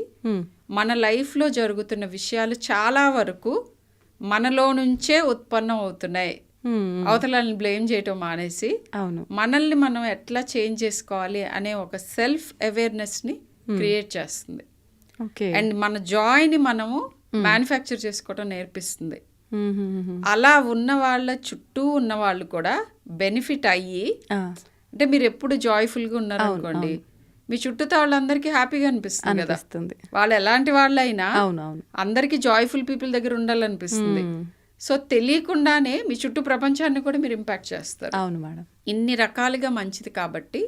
మన లైఫ్లో జరుగుతున్న విషయాలు చాలా వరకు మనలో నుంచే ఉత్పన్నం అవుతున్నాయి. అవతలని బ్లేమ్ చేయటం మానేసి మనల్ని మనం ఎట్లా చేంజ్ చేసుకోవాలి అనే ఒక సెల్ఫ్ అవేర్నెస్ని క్రియేట్ చేస్తుంది. అండ్ మన జాయ్ని మనము మ్యానుఫ్యాక్చర్ చేసుకోవటం నేర్పిస్తుంది. అలా ఉన్న వాళ్ళ చుట్టూ ఉన్న వాళ్ళు కూడా బెనిఫిట్ అయ్యి, అంటే మీరు ఎప్పుడు జాయ్ఫుల్గా ఉన్నారనుకోండి, మీ చుట్టూతో వాళ్ళందరికీ హ్యాపీగా అనిపిస్తుంది కదా. వాళ్ళు ఎలాంటి వాళ్ళైనా అందరికీ జాయ్ఫుల్ పీపుల్ దగ్గర ఉండాలనిపిస్తుంది. సో తెలియకుండానే మీ చుట్టూ ప్రపంచాన్ని కూడా మీరు ఇంపాక్ట్ చేస్తారు. ఇన్ని రకాలుగా మంచిది కాబట్టి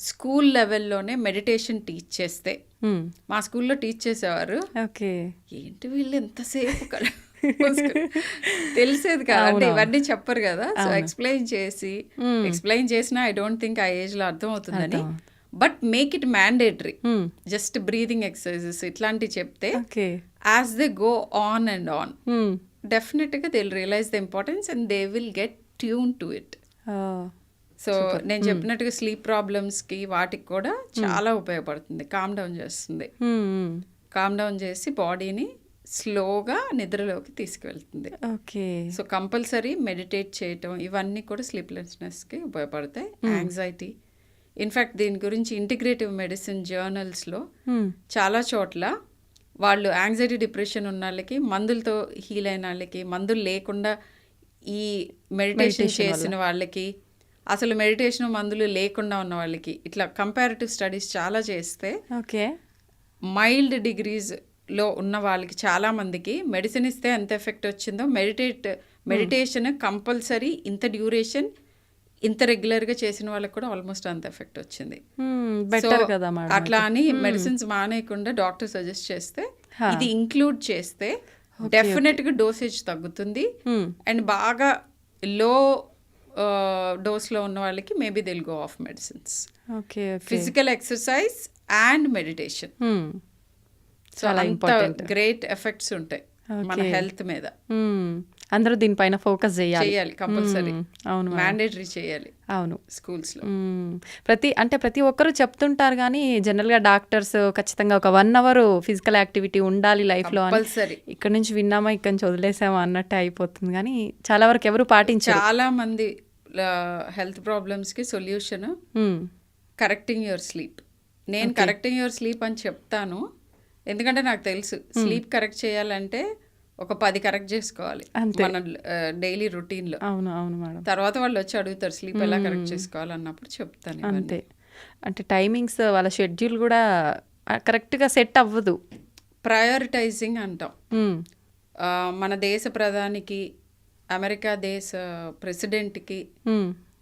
స్కూల్ లెవెల్లోనే మెడిటేషన్ టీచ్ చేస్తే, మా స్కూల్లో టీచ్ చేసేవారు. ఏంటి వీళ్ళు ఎంతసేపు తెలిసేది కదా, అంటే ఇవన్నీ చెప్పరు కదా. సో ఎక్స్ప్లెయిన్ చేసినా ఐ డోంట్ థింక్ ఆ ఏజ్ లో అర్థం అవుతుందని but make it mandatory. Just breathing exercises ఇట్లాంటివి చెప్తే okay. As they go on and on డెఫినెట్గా they will realise the importance and they will get tune to it. So నేను చెప్పినట్టుగా స్లీప్ ప్రాబ్లమ్స్కి వాటికి కూడా చాలా ఉపయోగపడుతుంది. కామ్ డౌన్ చేస్తుంది. కామ్ డౌన్ చేసి బాడీని స్లోగా నిద్రలోకి తీసుకువెళ్తుంది. ఓకే. సో కంపల్సరీ మెడిటేట్ చేయటం ఇవన్నీ కూడా స్లీప్లెస్నెస్కి ఉపయోగపడతాయి. యాంగ్జైటీ, ఇన్ఫ్యాక్ట్ దీని గురించి ఇంటిగ్రేటివ్ మెడిసిన్ జర్నల్స్లో చాలా చోట్ల వాళ్ళు యాంగ్జైటీ డిప్రెషన్ ఉన్న వాళ్ళకి, మందులతో హీల్ అయిన వాళ్ళకి, మందులు లేకుండా ఈ మెడిటేషన్ చేసిన వాళ్ళకి, అసలు మెడిటేషన్ మందులు లేకుండా ఉన్న వాళ్ళకి, ఇట్లా కంపారిటివ్ స్టడీస్ చాలా చేస్తే ఓకే. మైల్డ్ డిగ్రీస్లో ఉన్న వాళ్ళకి చాలా మందికి మెడిసిన్ ఇస్తే ఎంత ఎఫెక్ట్ వచ్చిందో మెడిటేషన్ కంపల్సరీ ఇంత డ్యూరేషన్ ఇంత రెగ్యులర్గా చేసిన వాళ్ళకి కూడా ఆల్మోస్ట్ అంత ఎఫెక్ట్ వచ్చింది. బెటర్ కదా మేడం. అట్లా అని మెడిసిన్స్ మానేయకుండా డాక్టర్ సజెస్ట్ చేస్తే ఇది ఇంక్లూడ్ చేస్తే డెఫినెట్గా డోసేజ్ తగ్గుతుంది. అండ్ బాగా లో డోస్లో ఉన్న వాళ్ళకి maybe they'll go off medicines. Okay. Physical exercise and meditation చాలా ఇంపార్టెంట్. గ్రేట్ ఎఫెక్ట్స్ ఉంటాయి మన హెల్త్ మీద. అందరూ దీనిపైన ఫోకస్ చేయాలి కంపల్సరీ. అవును, మ్యాండేటరీ చేయాలి. అవును, స్కూల్స్లో ప్రతి ఒక్కరు చెప్తుంటారు కానీ జనరల్గా డాక్టర్స్ ఖచ్చితంగా ఒక 1 hour ఫిజికల్ యాక్టివిటీ ఉండాలి లైఫ్లో అని. కంపల్సరీ. ఇక్కడ నుంచి విన్నామా ఇక్కడ నుంచి వదిలేసామా అన్నట్టే అయిపోతుంది కానీ చాలా వరకు ఎవరు పాటించారు. చాలా మంది హెల్త్ ప్రాబ్లమ్స్కి సొల్యూషన్ కరెక్టింగ్ యువర్ స్లీప్. నేను కరెక్టింగ్ యువర్ స్లీప్ అని చెప్తాను, ఎందుకంటే నాకు తెలుసు స్లీప్ కరెక్ట్ చేయాలంటే ఒక 10 కరెక్ట్ చేసుకోవాలి మన డైలీ రొటీన్లో. అవును, అవును మేడం. తర్వాత వాళ్ళు వచ్చి అడుగుతారు స్లీప్ ఎలా కరెక్ట్ చేసుకోవాలన్నప్పుడు చెప్తాను. అంతే. అంటే టైమింగ్స్ వాళ్ళ షెడ్యూల్ కూడా కరెక్ట్గా సెట్ అవ్వదు. ప్రయారిటైజింగ్ అంటాం. మన దేశ ప్రధానికి, అమెరికా దేశ ప్రెసిడెంట్కి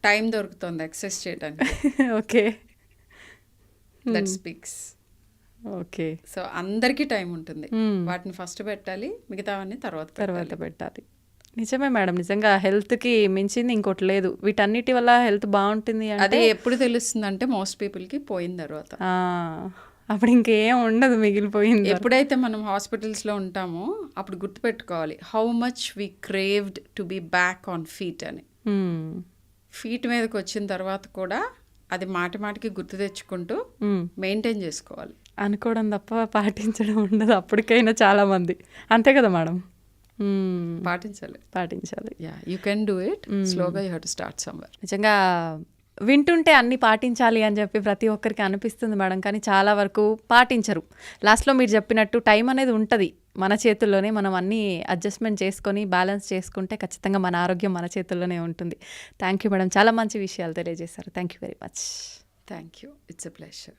టైం దొరుకుతుంది ఎక్సెస్ చేయడానికి. Okay. That speaks. Okay. So అందరికీ టైం ఉంటుంది. వాటిని ఫస్ట్ పెట్టాలి, మిగతావన్నీ తర్వాత పెట్టాలి. నిజమే మేడం. నిజంగా హెల్త్కి మించింది ఇంకోటి లేదు. వీటన్నిటి వల్ల హెల్త్ బాగుంటుంది అది ఎప్పుడు తెలుస్తుంది అంటే మోస్ట్ పీపుల్కి పోయిన తర్వాత. అప్పుడు ఇంకేం ఉండదు, మిగిలిపోయింది. ఎప్పుడైతే మనం హాస్పిటల్స్లో ఉంటామో అప్పుడు గుర్తుపెట్టుకోవాలి how much we craved to be back on feet అని. ఫీట్ మీదకి వచ్చిన తర్వాత కూడా అది మాటికి గుర్తు తెచ్చుకుంటూ మెయింటైన్ చేసుకోవాలి. అనుకోవడం తప్ప పాటించడం ఉండదు అప్పటికైనా చాలా మంది. అంతే కదా మేడం? పాటించాలి. You can do it. స్లోగా you have to start somewhere. నిజంగా వింటుంటే అన్నీ పాటించాలి అని చెప్పి ప్రతి ఒక్కరికి అనిపిస్తుంది మేడం, కానీ చాలా వరకు పాటించరు. లాస్ట్లో మీరు చెప్పినట్టు టైం అనేది ఉంటుంది మన చేతుల్లోనే. మనం అన్నీ అడ్జస్ట్మెంట్ చేసుకొని బ్యాలెన్స్ చేసుకుంటే ఖచ్చితంగా మన ఆరోగ్యం మన చేతుల్లోనే ఉంటుంది. థ్యాంక్ యూ మేడం, చాలా మంచి విషయాలు తెలియజేశారు. Thank you very much. Thank you. It's a pleasure.